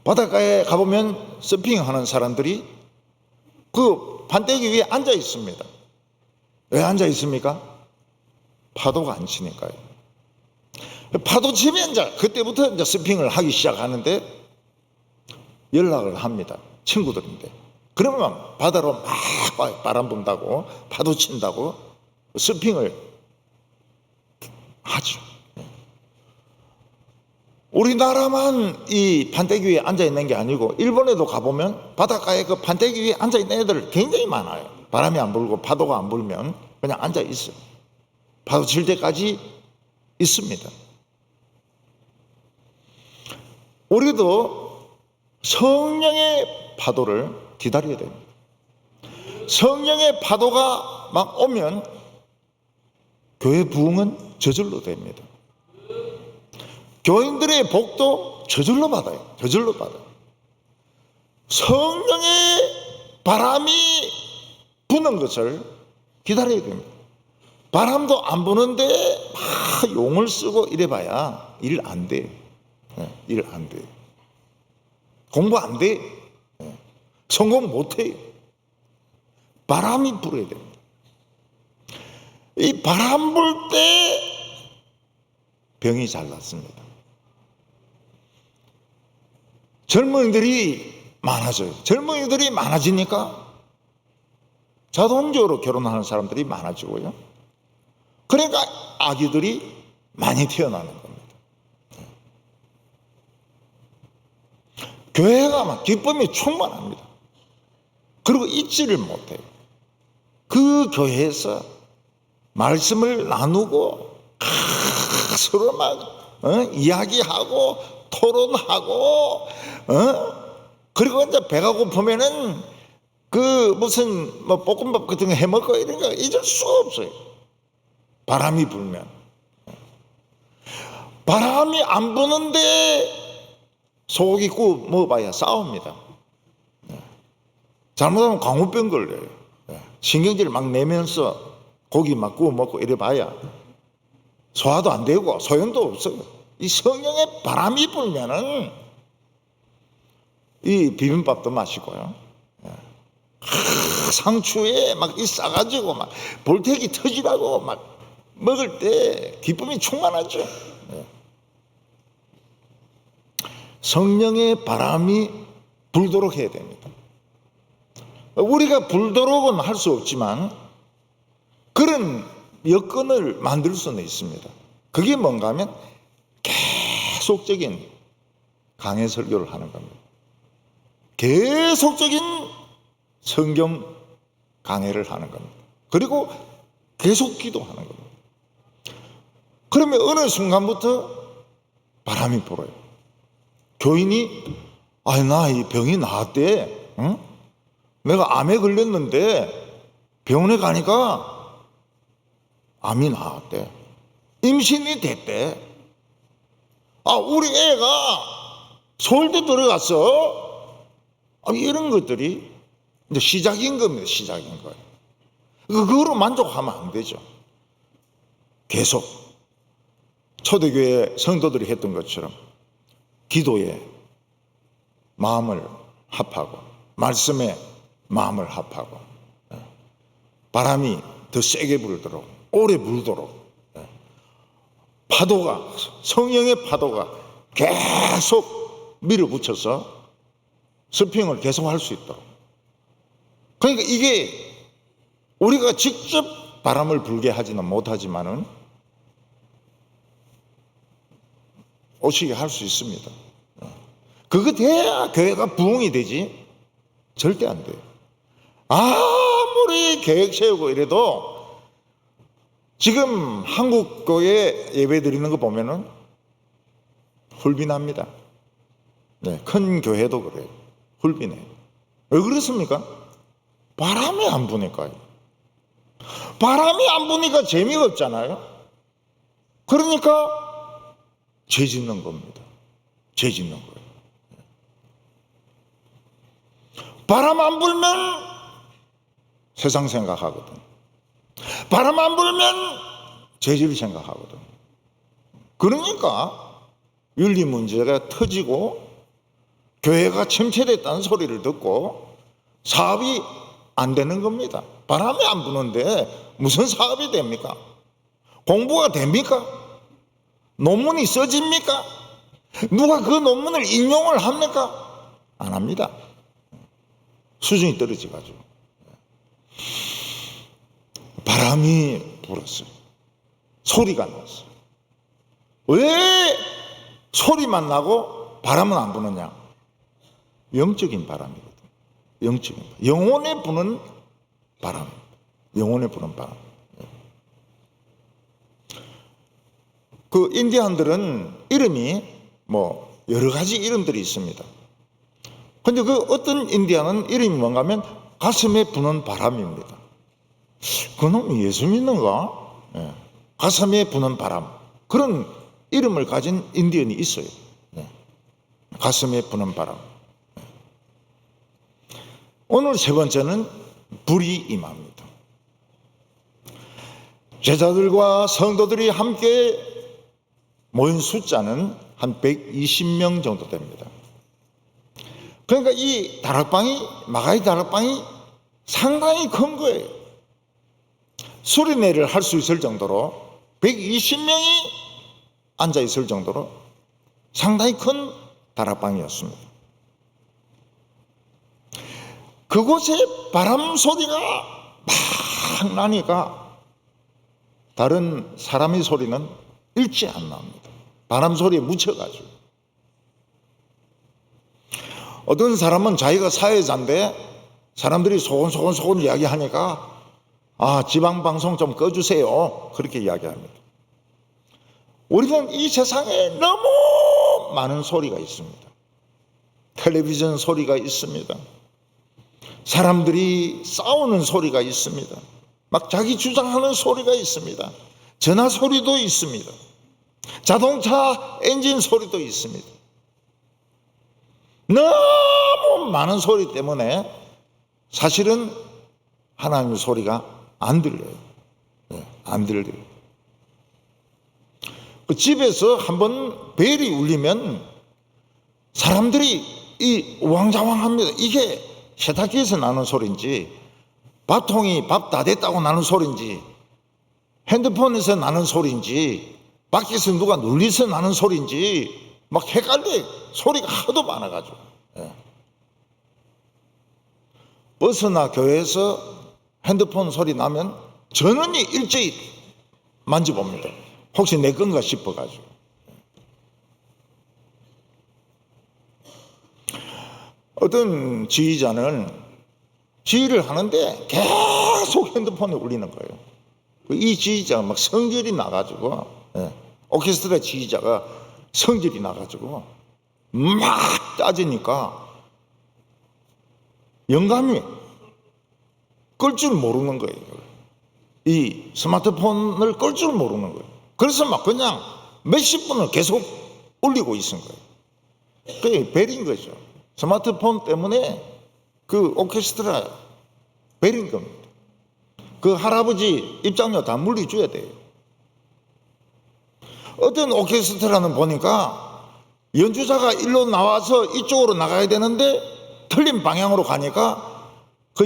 바닷가에 가보면 서핑하는 사람들이 그 판때기 위에 앉아 있습니다. 왜 앉아 있습니까? 파도가 안 치니까요. 파도 치면 이제 그때부터 이제 서핑을 하기 시작하는데 연락을 합니다. 친구들인데. 그러면 바다로 막 바람 분다고 파도 친다고 서핑을 하죠. 우리나라만 이 판때기 위에 앉아 있는 게 아니고 일본에도 가보면 바닷가에 그 판때기 위에 앉아 있는 애들 굉장히 많아요. 바람이 안 불고 파도가 안 불면 그냥 앉아 있어요. 파도 칠 때까지 있습니다. 우리도 성령의 파도를 기다려야 됩니다. 성령의 파도가 막 오면 교회 부흥은 저절로 됩니다. 교인들의 복도 저절로 받아요. 저절로 받아요. 성령의 바람이 부는 것을 기다려야 됩니다. 바람도 안 부는데 막 용을 쓰고 이래봐야 일 안 돼. 일 안 돼. 공부 안 돼. 성공 못 해요. 바람이 불어야 됩니다. 이 바람 불 때 병이 잘 낫습니다. 젊은이들이 많아져요. 젊은이들이 많아지니까 자동적으로 결혼하는 사람들이 많아지고요. 그러니까 아기들이 많이 태어나는 겁니다. 교회가 막 기쁨이 충만합니다. 그리고 잊지를 못해요. 그 교회에서 말씀을 나누고 서로 막 이야기하고 토론하고 그리고 이제 배가 고프면은 그 무슨 뭐 볶음밥 같은 거 해먹고 이런 거 잊을 수가 없어요. 바람이 불면. 바람이 안 부는데 소고기 구워 먹어봐야 싸웁니다. 잘못하면 광우병 걸려요. 신경질 막 내면서 고기 막 구워 먹고 이래 봐야 소화도 안 되고 소용도 없어요. 이 성령의 바람이 불면은 이 비빔밥도 맛있고요. 상추에 막 이 싸가지고 막 볼태기 터지라고 막 먹을 때 기쁨이 충만하죠. 성령의 바람이 불도록 해야 됩니다. 우리가 불도록은 할 수 없지만 그런 여건을 만들 수는 있습니다. 그게 뭔가 하면 계속적인 강해 설교를 하는 겁니다. 계속적인 성경 강해를 하는 겁니다. 그리고 계속 기도하는 겁니다. 그러면 어느 순간부터 바람이 불어요. 교인이 나 이 병이 나았대. 응? 내가 암에 걸렸는데 병원에 가니까 암이 나았대. 임신이 됐대. 우리 애가 서울대 들어갔어. 이런 것들이 이제 시작인 겁니다. 시작인 거예요. 그거로 만족하면 안 되죠. 계속 초대교회 성도들이 했던 것처럼 기도에 마음을 합하고 말씀에 마음을 합하고 바람이 더 세게 불도록 오래 불도록 파도가 성령의 파도가 계속 밀어붙여서 서핑을 계속 할 수 있도록. 그러니까 이게 우리가 직접 바람을 불게 하지는 못하지만은 오시게 할 수 있습니다. 그거 돼야 교회가 부흥이 되지 절대 안 돼요. 아무리 계획 세우고 이래도 지금 한국 교회 예배 드리는 거 보면은 훌빈합니다. 큰 교회도 그래요. 훌빈해. 왜 그렇습니까? 바람이 안 부니까요. 바람이 안 부니까 재미가 없잖아요. 그러니까 죄 짓는 겁니다. 죄 짓는 거예요. 바람 안 불면 세상 생각하거든. 바람 안 불면 죄질 생각하거든. 그러니까 윤리 문제가 터지고 교회가 침체됐다는 소리를 듣고 사업이 안 되는 겁니다. 바람이 안 부는데 무슨 사업이 됩니까? 공부가 됩니까? 논문이 써집니까? 누가 그 논문을 인용을 합니까? 안 합니다. 수준이 떨어져가지고. 바람이 불었어요. 소리가 났어요. 왜 소리만 나고 바람은 안 부느냐? 영적인 바람이거든. 영적인 바람. 영혼에 부는 바람. 영혼에 부는 바람. 그 인디안들은 이름이 뭐 여러 가지 이름들이 있습니다. 근데 그 어떤 인디안은 이름이 뭔가 하면 가슴에 부는 바람입니다. 그놈이 예수 믿는가? 예. 가슴에 부는 바람. 그런 이름을 가진 인디언이 있어요. 예. 가슴에 부는 바람. 오늘 세 번째는 불이 임합니다. 제자들과 성도들이 함께 모인 숫자는 한 120명 정도 됩니다. 그러니까 이 마가의 다락방이 상당히 큰 거예요. 수리내를 할 수 있을 정도로 120명이 앉아 있을 정도로 상당히 큰 다락방이었습니다. 그곳에 바람 소리가 막 나니까 다른 사람의 소리는 일체 안 나옵니다. 바람 소리에 묻혀가지고. 어떤 사람은 자기가 사회자인데 사람들이 소곤소곤 이야기하니까 지방방송 좀 꺼주세요. 그렇게 이야기합니다. 우리는 이 세상에 너무 많은 소리가 있습니다. 텔레비전 소리가 있습니다. 사람들이 싸우는 소리가 있습니다. 막 자기 주장하는 소리가 있습니다. 전화 소리도 있습니다. 자동차 엔진 소리도 있습니다. 너무 많은 소리 때문에 사실은 하나님의 소리가 안 들려요. 안 들려요. 그 집에서 한번 벨이 울리면 사람들이 우왕좌왕합니다. 이게 세탁기에서 나는 소리인지 밥통이 밥 다 됐다고 나는 소리인지 핸드폰에서 나는 소리인지 밖에서 누가 눌려서 나는 소리인지 막 헷갈려요. 소리가 하도 많아가지고. 버스나 교회에서 핸드폰 소리 나면 전원이 일제히 만져봅니다. 혹시 내 건가 싶어가지고. 어떤 지휘자는 지휘를 하는데 계속 핸드폰에 울리는 거예요. 이 지휘자가 막 성질이 나가지고, 오케스트라 지휘자가 성질이 나가지고 막 따지니까 영감이 끌 줄 모르는 거예요. 이 스마트폰을 끌 줄 모르는 거예요. 그래서 막 그냥 몇십 분을 계속 울리고 있은 거예요. 그게 벨인 거죠. 스마트폰 때문에 그 오케스트라 벨인 겁니다. 그 할아버지 입장료 다 물려줘야 돼요. 어떤 오케스트라는 보니까 연주자가 일로 나와서 이쪽으로 나가야 되는데 틀린 방향으로 가니까 그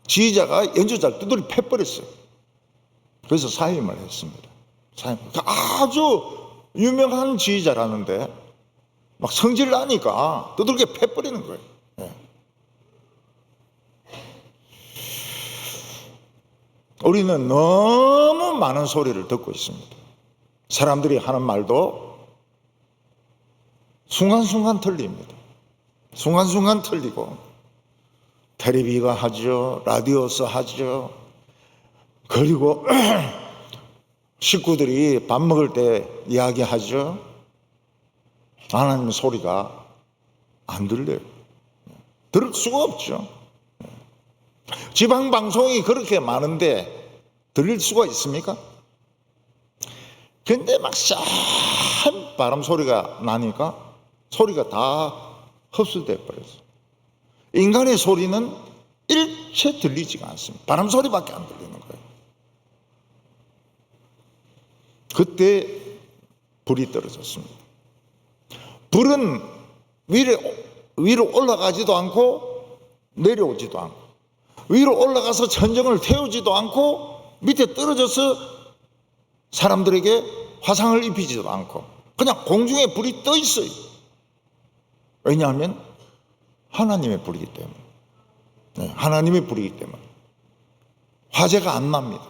지휘자가 연주자를 두드려 패버렸어요. 그래서 사임을 했습니다. 아주 유명한 지휘자라는데 막 성질 나니까 두들겨 패버리는 거예요. 우리는 너무 많은 소리를 듣고 있습니다. 사람들이 하는 말도 순간순간 틀립니다. 순간순간 틀리고 텔레비가 하죠. 라디오서 하죠. 그리고 식구들이 밥 먹을 때 이야기하죠. 하나님의 소리가 안 들려요. 들을 수가 없죠. 지방방송이 그렇게 많은데 들릴 수가 있습니까? 근데 막 싼 바람 소리가 나니까 소리가 다 흡수돼 버렸어요. 인간의 소리는 일체 들리지가 않습니다. 바람 소리밖에 안 들리는 거예요. 그때 불이 떨어졌습니다. 불은 위로 올라가지도 않고 내려오지도 않고 위로 올라가서 천정을 태우지도 않고 밑에 떨어져서 사람들에게 화상을 입히지도 않고 그냥 공중에 불이 떠 있어요. 왜냐하면 하나님의 불이기 때문에. 하나님의 불이기 때문에 화재가 안 납니다.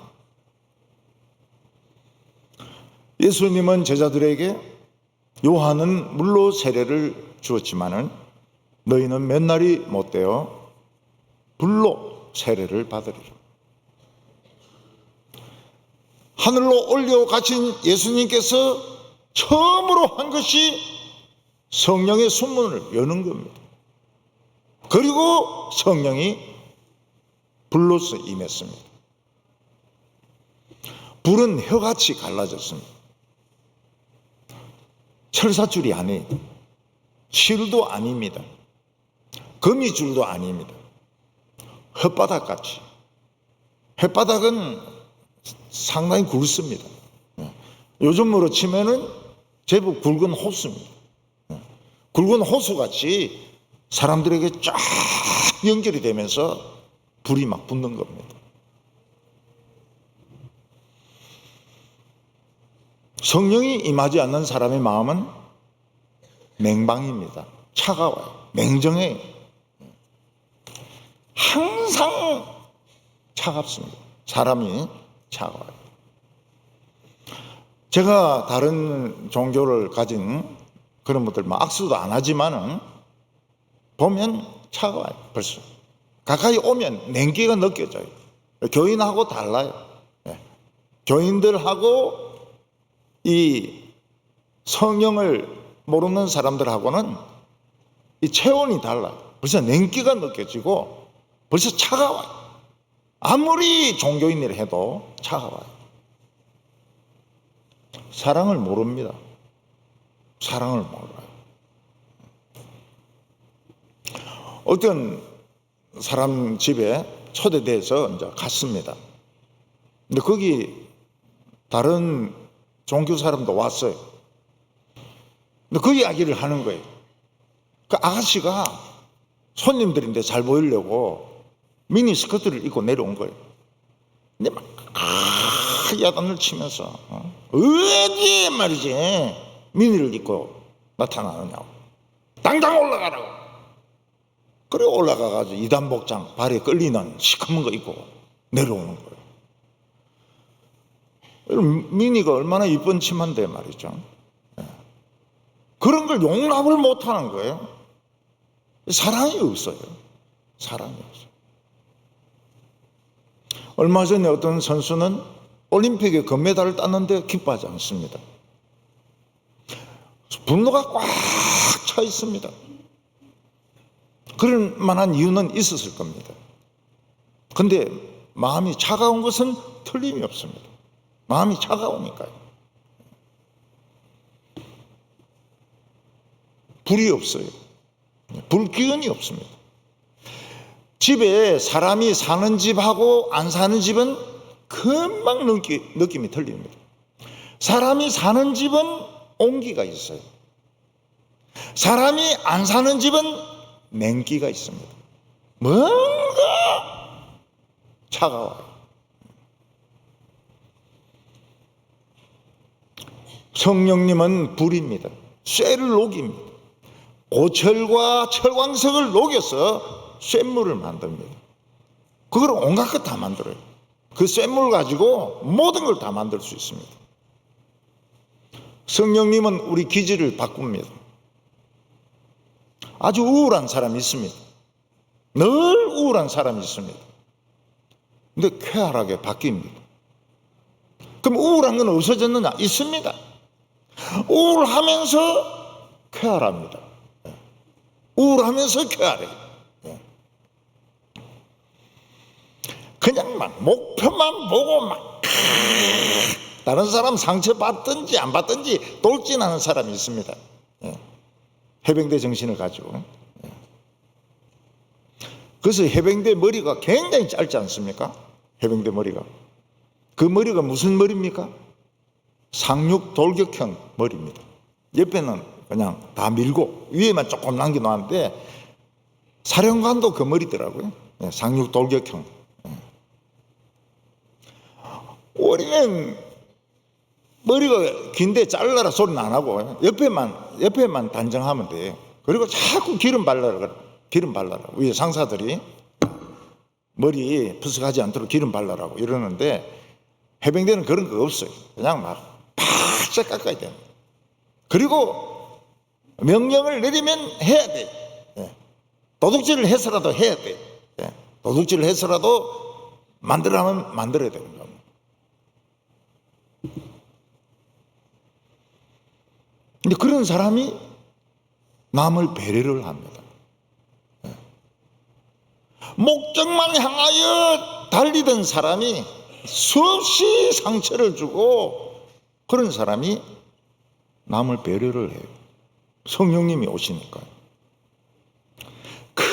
예수님은 제자들에게 요한은 물로 세례를 주었지만은 너희는 몇 날이 못되어 불로 세례를 받으리라. 하늘로 올려가신 예수님께서 처음으로 한 것이 성령의 순문을 여는 겁니다. 그리고 성령이 불로서 임했습니다. 불은 혀같이 갈라졌습니다. 철사줄이 아니에요. 실도 아닙니다. 거미줄도 아닙니다. 혓바닥같이. 혓바닥은 상당히 굵습니다. 요즘으로 치면은 제법 굵은 호수입니다. 굵은 호수같이 사람들에게 쫙 연결이 되면서 불이 막 붙는 겁니다. 성령이 임하지 않는 사람의 마음은 맹방입니다. 차가워요. 냉정해요. 항상 차갑습니다. 사람이 차가워요. 제가 다른 종교를 가진 그런 분들 악수도 안 하지만은 보면 차가워요. 벌써 가까이 오면 냉기가 느껴져요. 교인하고 달라요. 교인들하고 이 성령을 모르는 사람들하고는 이 체온이 달라요. 벌써 냉기가 느껴지고 벌써 차가워요. 아무리 종교인이라 해도 차가워요. 사랑을 모릅니다. 사랑을 몰라요. 어떤 사람 집에 초대돼서 이제 갔습니다. 근데 거기 다른 종교 사람도 왔어요. 근데 그 이야기를 하는 거예요. 그 아가씨가 손님들인데 잘 보이려고 미니 스커트를 입고 내려온 거예요. 근데 막 야단을 치면서 어디 말이지 미니를 입고 나타나느냐고. 당장 올라가라고. 그래 올라가가지고 이단복장 발에 끌리는 시커먼 거 입고 내려오는 거예요. 미니가 얼마나 이쁜 치마인데 말이죠. 그런 걸 용납을 못하는 거예요. 사랑이 없어요. 사랑이 없어요. 얼마 전에 어떤 선수는 올림픽에 금메달을 땄는데 기뻐하지 않습니다. 분노가 꽉 차 있습니다. 그럴 만한 이유는 있었을 겁니다. 근데 마음이 차가운 것은 틀림이 없습니다. 마음이 차가우니까요. 불이 없어요. 불기운이 없습니다. 집에 사람이 사는 집하고 안 사는 집은 금방 느낌이 틀립니다. 사람이 사는 집은 온기가 있어요. 사람이 안 사는 집은 냉기가 있습니다. 뭔가 차가워요. 성령님은 불입니다. 쇠를 녹입니다. 고철과 철광석을 녹여서 쇳물을 만듭니다. 그걸 온갖 것 다 만들어요. 그 쇳물 가지고 모든 걸 다 만들 수 있습니다. 성령님은 우리 기질을 바꿉니다. 아주 우울한 사람이 있습니다. 늘 우울한 사람이 있습니다. 근데 쾌활하게 바뀝니다. 그럼 우울한 건 없어졌느냐? 있습니다. 우울하면서 쾌활합니다. 우울하면서 쾌활해요. 그냥 막 목표만 보고 막 다른 사람 상처 받든지 안 받든지 돌진하는 사람이 있습니다. 해병대 정신을 가지고. 그래서 해병대 머리가 굉장히 짧지 않습니까? 해병대 머리가. 그 머리가 무슨 머리입니까? 상륙 돌격형 머리입니다. 옆에는 그냥 다 밀고 위에만 조금 남겨놓았는데 사령관도 그 머리더라고요. 상륙 돌격형. 우리는 머리가 긴데 잘라라 소리는 안 하고 옆에만 단정하면 돼요. 그리고 자꾸 기름 발라라 위에 상사들이 머리 푸석하지 않도록 기름 발라라고 이러는데 해병대는 그런 거 없어요. 그냥 막 싹 깎아야 됩니다. 그리고 명령을 내리면 해야 돼. 도둑질을 해서라도 해야 돼. 도둑질을 해서라도 만들어라면 만들어야 되는 겁니다. 근데 그런 사람이 남을 배려를 합니다. 목적만 향하여 달리던 사람이 수없이 상처를 주고 그런 사람이 남을 배려를 해요. 성령님이 오시니까요. 그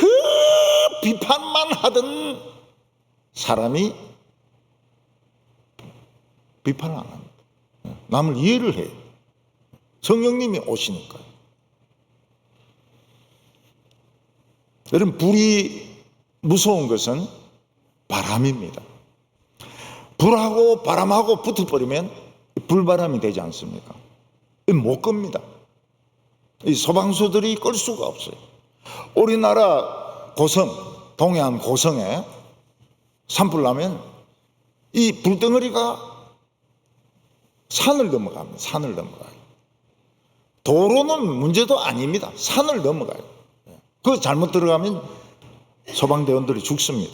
비판만 하던 사람이 비판을 안 합니다. 남을 이해를 해요. 성령님이 오시니까요. 여러분, 불이 무서운 것은 바람입니다. 불하고 바람하고 붙어버리면 불바람이 되지 않습니까? 못 끕니다. 이 소방서들이 끌 수가 없어요. 우리나라 고성, 동해안 고성에 산불 나면 이 불덩어리가 산을 넘어갑니다. 산을 넘어가요. 도로는 문제도 아닙니다. 산을 넘어가요. 그거 잘못 들어가면 소방대원들이 죽습니다.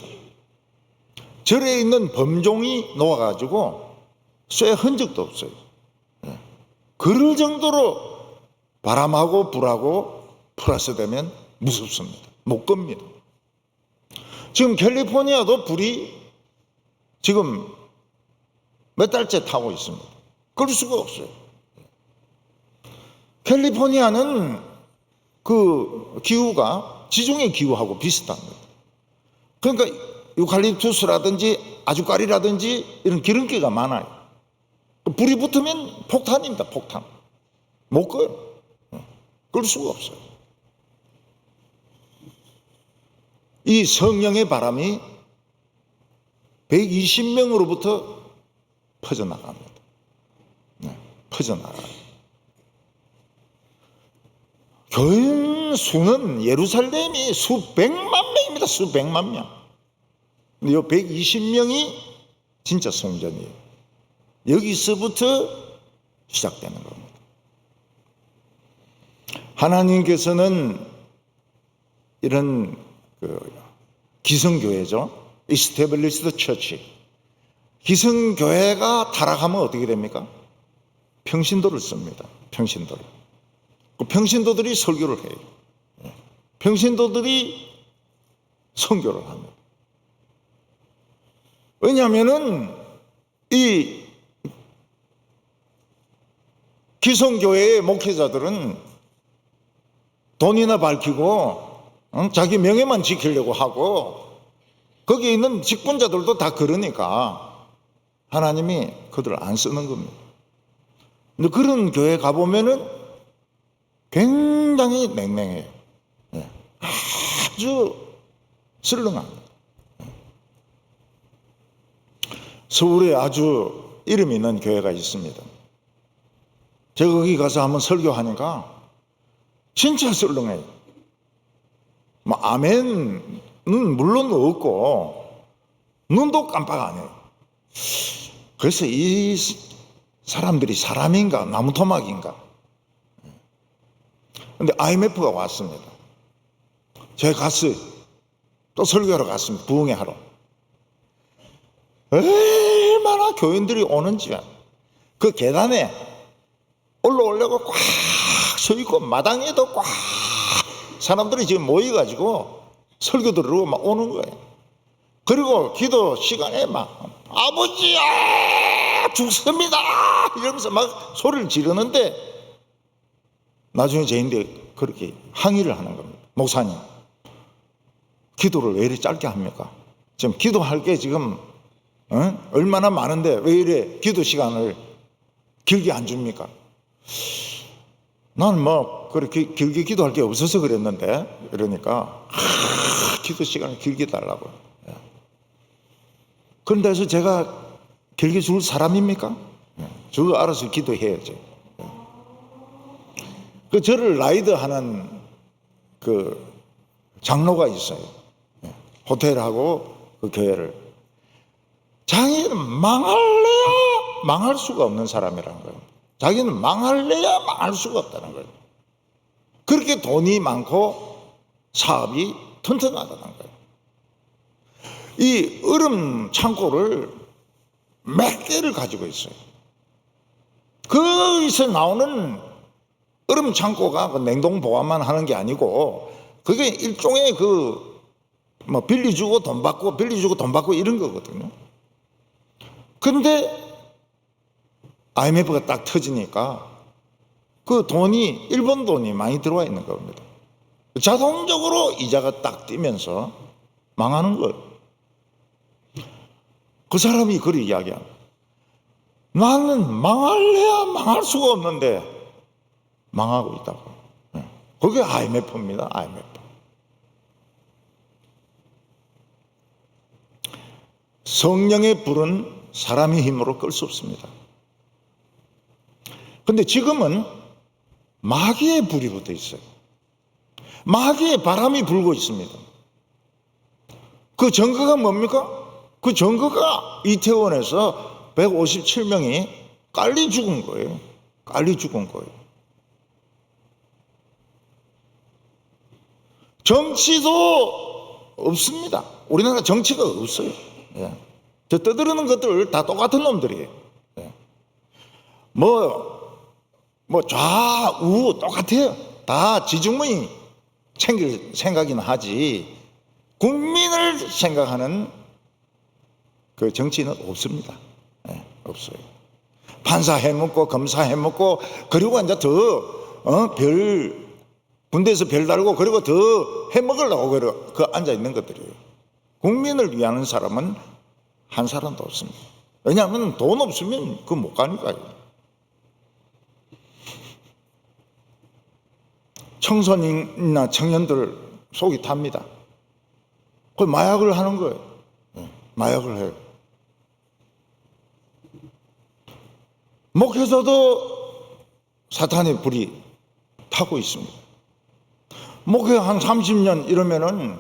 절에 있는 범종이 녹아가지고 쇠 흔적도 없어요. 그럴 정도로 바람하고 불하고 플러스 되면 무섭습니다. 못 겁니다. 지금 캘리포니아도 불이 지금 몇 달째 타고 있습니다. 끌 수가 없어요. 캘리포니아는 그 기후가 지중해 기후하고 비슷합니다. 그러니까 유칼립투스라든지 아주까리라든지 이런 기름기가 많아요. 불이 붙으면 폭탄입니다. 폭탄. 못 꺼요. 끌 수가 없어요. 이 성령의 바람이 120명으로부터 퍼져나갑니다. 퍼져나가요. 교인 수는 예루살렘이 수백만 명입니다. 수백만 명. 근데 이 120명이 진짜 성전이에요. 여기서부터 시작되는 겁니다. 하나님께서는 이런 기성교회죠. Established Church. 기성교회가 타락하면 어떻게 됩니까? 평신도를 씁니다. 평신도를. 그 평신도들이 설교를 해요. 평신도들이 선교를 합니다. 왜냐하면은 이 기성교회의 목회자들은 돈이나 밝히고 자기 명예만 지키려고 하고 거기에 있는 직분자들도 다 그러니까 하나님이 그들을 안 쓰는 겁니다. 근데 그런 교회 가보면은 굉장히 냉랭해요. 아주 썰렁합니다. 서울에 아주 이름 있는 교회가 있습니다. 제가 거기 가서 한번 설교하니까 진짜 썰렁해요. 뭐 아멘은 물론 없고 눈도 깜빡 안 해요. 그래서 이 사람들이 사람인가 나무토막인가. 근데 IMF가 왔습니다. 제가 갔어요. 또 설교하러 갔습니다. 부흥회 하러. 얼마나 교인들이 오는지. 그 계단에 올라오려고 꽉 서 있고 마당에도 꽉 사람들이 지금 모여가지고 설교 들으러 막 오는 거예요. 그리고 기도 시간에 막 아버지 죽습니다 이러면서 막 소리를 지르는데 나중에 저희들이 그렇게 항의를 하는 겁니다. 목사님, 기도를 왜 이렇게 짧게 합니까? 지금 기도할 게 지금 얼마나 많은데 왜 이래 기도 시간을 길게 안 줍니까? 나는 뭐 그렇게 길게 기도할 게 없어서 그랬는데 이러니까 기도 시간을 길게 달라고. 그런데 해서 제가 길게 줄 사람입니까? 저거 알아서 기도해야죠. 그 저를 라이드하는 그 장로가 있어요. 호텔하고 그 교회를. 자기는 망할래야 망할 수가 없는 사람이라는 거예요. 자기는 망할래야 망할 수가 없다는 거예요. 그렇게 돈이 많고 사업이 튼튼하다는 거예요. 이 얼음 창고를 몇 개를 가지고 있어요. 거기서 나오는 얼음 창고가 그 냉동 보관만 하는 게 아니고 그게 일종의 뭐 빌려주고 돈 받고 빌려주고 돈 받고 이런 거거든요. 근데 IMF가 딱 터지니까 그 돈이 일본 돈이 많이 들어와 있는 겁니다. 자동적으로 이자가 딱 뛰면서 망하는 거예요. 그 사람이 그리 이야기합니다. 나는 망할래야 망할 수가 없는데 망하고 있다고. 그게 IMF입니다. IMF. 성령의 불은 사람의 힘으로 끌 수 없습니다. 근데 지금은 마귀의 불이 붙어 있어요. 마귀의 바람이 불고 있습니다. 그 증거가 뭡니까? 그 증거가 이태원에서 157명이 깔리 죽은 거예요. 깔리 죽은 거예요. 정치도 없습니다. 우리나라 정치가 없어요. 예. 저 떠드는 것들 다 똑같은 놈들이에요. 예. 뭐 좌우 똑같아요. 다 지중문이 챙길 생각이나 하지 국민을 생각하는 그 정치는 없습니다. 예, 없어요. 판사 해먹고 검사 해먹고 그리고 이제 더 군대에서 별 달고 그리고 더 해먹으려고 그 앉아 있는 것들이에요. 국민을 위하는 사람은 한 사람도 없습니다. 왜냐하면 돈 없으면 그 못 가니까요. 청소년이나 청년들 속이 탑니다. 그 마약을 하는 거예요. 마약을 해요. 목회자도 사탄의 불이 타고 있습니다. 목회 한 30년 이러면은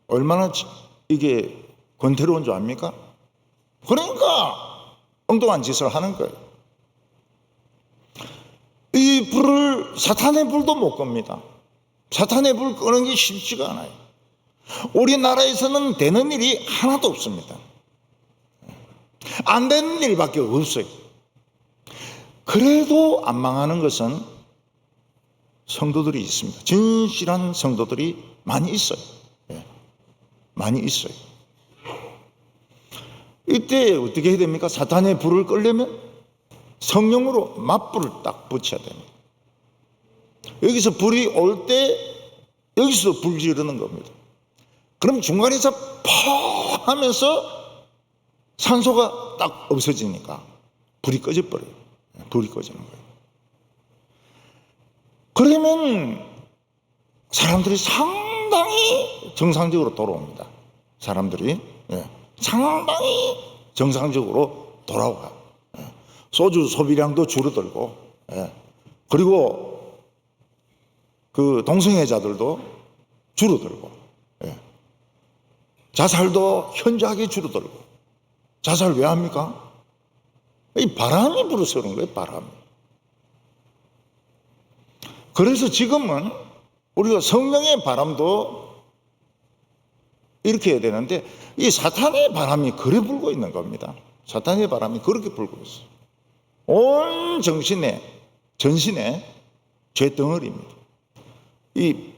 얼마나 이게 권태로운 줄 압니까? 그러니까 엉뚱한 짓을 하는 거예요. 이 불을 사탄의 불도 못 끕니다. 사탄의 불 끄는 게 쉽지가 않아요. 우리나라에서는 되는 일이 하나도 없습니다. 안 되는 일밖에 없어요. 그래도 안 망하는 것은 성도들이 있습니다. 진실한 성도들이 많이 있어요. 많이 있어요. 이때 어떻게 해야 됩니까? 사탄의 불을 끌려면 성령으로 맞불을 딱 붙여야 됩니다. 여기서 불이 올 때 여기서 불 지르는 겁니다. 그럼 중간에서 퍽 하면서 산소가 딱 없어지니까 불이 꺼져버려요. 불이 꺼지는 거예요. 그러면 사람들이 상당히 정상적으로 돌아옵니다. 사람들이 상당히 정상적으로 돌아와요. 소주 소비량도 줄어들고, 그리고 그 동성애자들도 줄어들고, 자살도 현저하게 줄어들고. 자살 왜 합니까? 이 바람이 불어서 그런 거예요. 바람이. 그래서 지금은 우리가 성령의 바람도 이렇게 해야 되는데 이 사탄의 바람이 그래 불고 있는 겁니다. 사탄의 바람이 그렇게 불고 있어요. 온 전신에 죄덩어리입니다. 이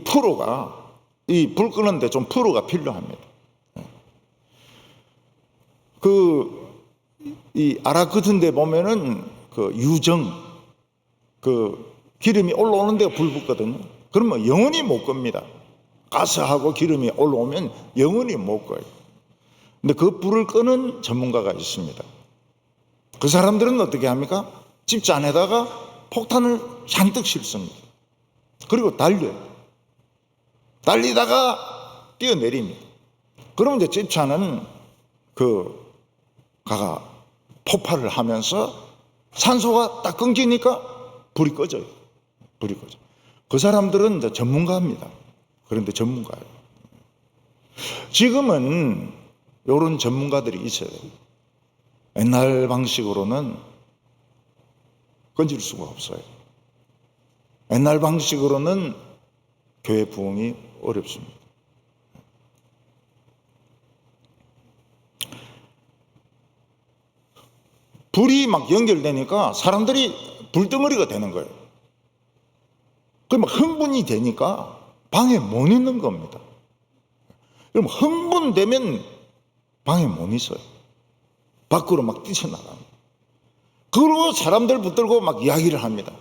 프로가 이 불 끄는데 좀 프로가 필요합니다. 이 아락 같은 데 보면은 그 유정 기름이 올라오는 데가 불 붙거든요. 그러면 영원히 못 겁니다. 가스하고 기름이 올라오면 영원히 못 꺼요. 근데 그 불을 끄는 전문가가 있습니다. 그 사람들은 어떻게 합니까? 집 안에다가 폭탄을 잔뜩 싣습니다. 그리고 달리다가 뛰어내립니다. 그러면 이제 집차는 가가 폭발을 하면서 산소가 딱 끊기니까 불이 꺼져요. 그 사람들은 이제 전문가입니다. 그런데 전문가예요. 지금은 이런 전문가들이 있어요. 옛날 방식으로는 건질 수가 없어요. 옛날 방식으로는 교회 부흥이 어렵습니다. 불이 막 연결되니까 사람들이 불덩어리가 되는 거예요. 그럼 흥분이 되니까 방에 못 있는 겁니다. 그럼 흥분되면 방에 못 있어요. 밖으로 막 뛰쳐나갑니다. 그리고 사람들 붙들고 막 이야기를 합니다.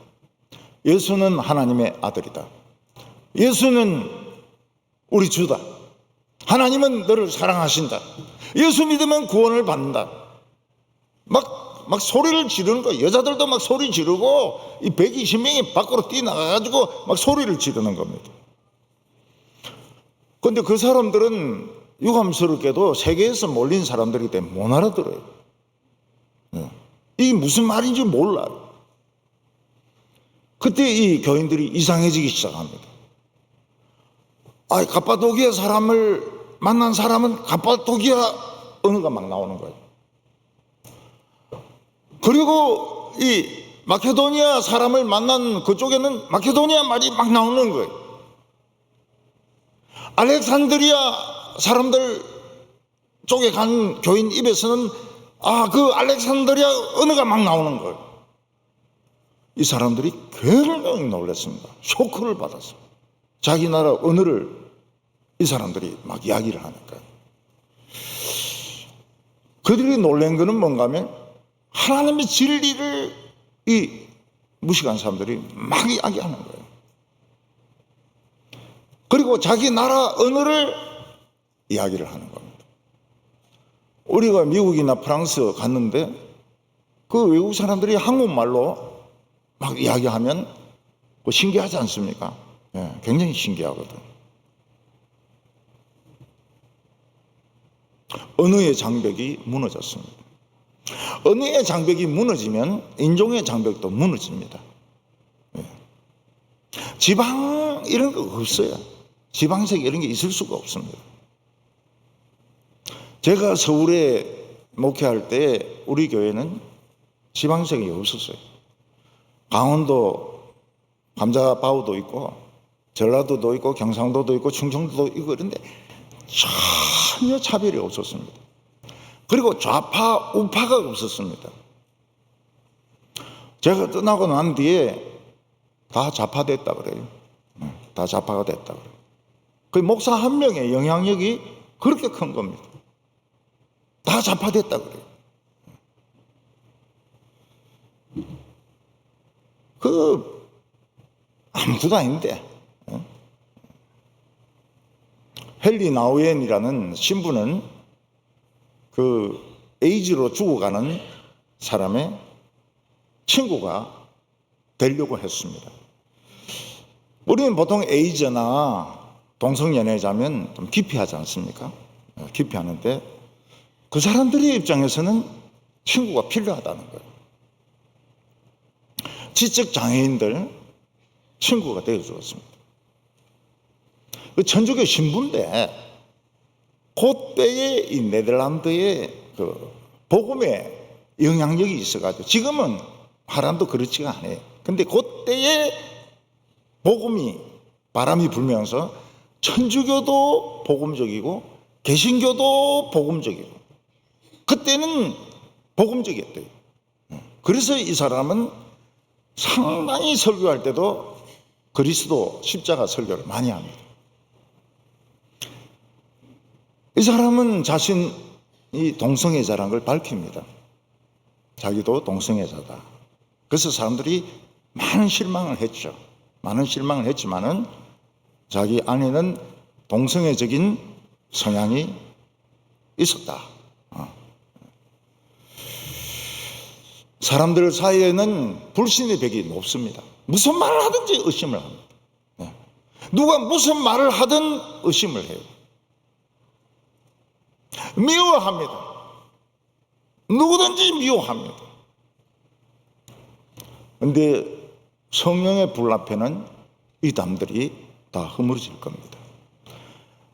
예수는 하나님의 아들이다. 예수는 우리 주다. 하나님은 너를 사랑하신다. 예수 믿으면 구원을 받는다. 막 소리를 지르는 거예요. 여자들도 막 소리 지르고 이 120명이 밖으로 뛰어나가가지고 막 소리를 지르는 겁니다. 그런데 그 사람들은 유감스럽게도 세계에서 몰린 사람들이기 때문에 못 알아들어요. 이게 무슨 말인지 몰라요. 그때 이 교인들이 이상해지기 시작합니다. 갑바도기아 사람을 만난 사람은 갑바도기아 언어가 막 나오는 거예요. 그리고 이 마케도니아 사람을 만난 그쪽에는 마케도니아 말이 막 나오는 거예요. 알렉산드리아 사람들 쪽에 간 교인 입에서는 그 알렉산드리아 언어가 막 나오는 거예요. 이 사람들이 굉장히 놀랐습니다. 쇼크를 받았어요. 자기 나라 언어를 이 사람들이 막 이야기를 하니까. 그들이 놀란 거는 뭔가 하면 하나님의 진리를 이 무식한 사람들이 막 이야기하는 거예요. 그리고 자기 나라 언어를 이야기를 하는 겁니다. 우리가 미국이나 프랑스 갔는데 그 외국 사람들이 한국말로 막 이야기하면 신기하지 않습니까? 굉장히 신기하거든. 언어의 장벽이 무너졌습니다. 언어의 장벽이 무너지면 인종의 장벽도 무너집니다. 지방 이런 거 없어요. 지방색 이런 게 있을 수가 없습니다. 제가 서울에 목회할 때 우리 교회는 지방색이 없었어요. 강원도 감자바우도 있고 전라도도 있고 경상도도 있고 충청도도 있고 그런데 전혀 차별이 없었습니다. 그리고 좌파 우파가 없었습니다. 제가 떠나고 난 뒤에 다 좌파됐다 그래요. 다 좌파가 됐다 그래요. 그 목사 한 명의 영향력이 그렇게 큰 겁니다. 다 좌파됐다 그래요. 아무것도 아닌데. 헨리 나우엔이라는 신부는 그 에이즈로 죽어가는 사람의 친구가 되려고 했습니다. 우리는 보통 에이즈나 동성연애자면 좀 기피하지 않습니까? 기피하는데 그 사람들의 입장에서는 친구가 필요하다는 거예요. 지적 장애인들 친구가 되어주었습니다. 그 천주교 신부인데 그때에 이 네덜란드의 그 복음의 영향력이 있어가지고 지금은 하란도 그렇지가 않아요. 근데 그때에 복음이 바람이 불면서 천주교도 복음적이고 개신교도 복음적이고 그때는 복음적이었대요. 그래서 이 사람은 상당히 설교할 때도 그리스도 십자가 설교를 많이 합니다. 이 사람은 자신이 동성애자라는 걸 밝힙니다. 자기도 동성애자다. 그래서 사람들이 많은 실망을 했죠. 많은 실망을 했지만은 자기 안에는 동성애적인 성향이 있었다. 사람들 사이에는 불신의 벽이 높습니다. 무슨 말을 하든지 의심을 합니다. 누가 무슨 말을 하든 의심을 해요. 미워합니다. 누구든지 미워합니다. 그런데 성령의 불 앞에는 이 담들이 다 허물어질 겁니다.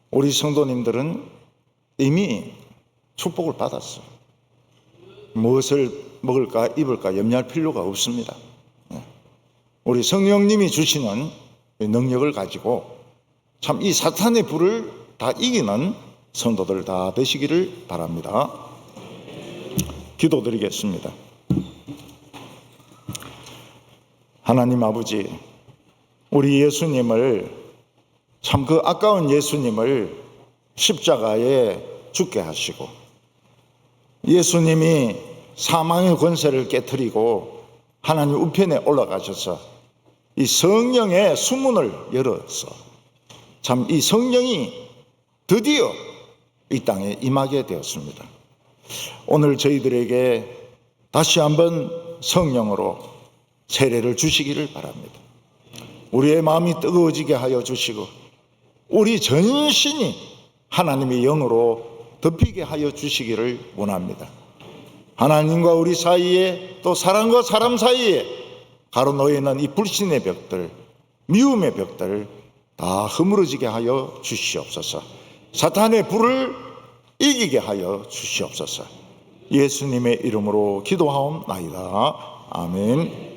우리 성도님들은 이미 축복을 받았어요. 무엇을 먹을까 입을까 염려할 필요가 없습니다. 우리 성령님이 주시는 능력을 가지고 참 이 사탄의 불을 다 이기는 성도들 다 되시기를 바랍니다. 기도드리겠습니다. 하나님 아버지, 우리 예수님을 참 그 아까운 예수님을 십자가에 죽게 하시고 예수님이 사망의 권세를 깨뜨리고 하나님 우편에 올라가셔서 이 성령의 수문을 열어서 참 이 성령이 드디어 이 땅에 임하게 되었습니다. 오늘 저희들에게 다시 한번 성령으로 세례를 주시기를 바랍니다. 우리의 마음이 뜨거워지게 하여 주시고 우리 전신이 하나님의 영으로 덮이게 하여 주시기를 원합니다. 하나님과 우리 사이에 또 사람과 사람 사이에 가로놓여 있는 이 불신의 벽들, 미움의 벽들 다 허물어지게 하여 주시옵소서. 사탄의 불을 이기게 하여 주시옵소서. 예수님의 이름으로 기도하옵나이다. 아멘.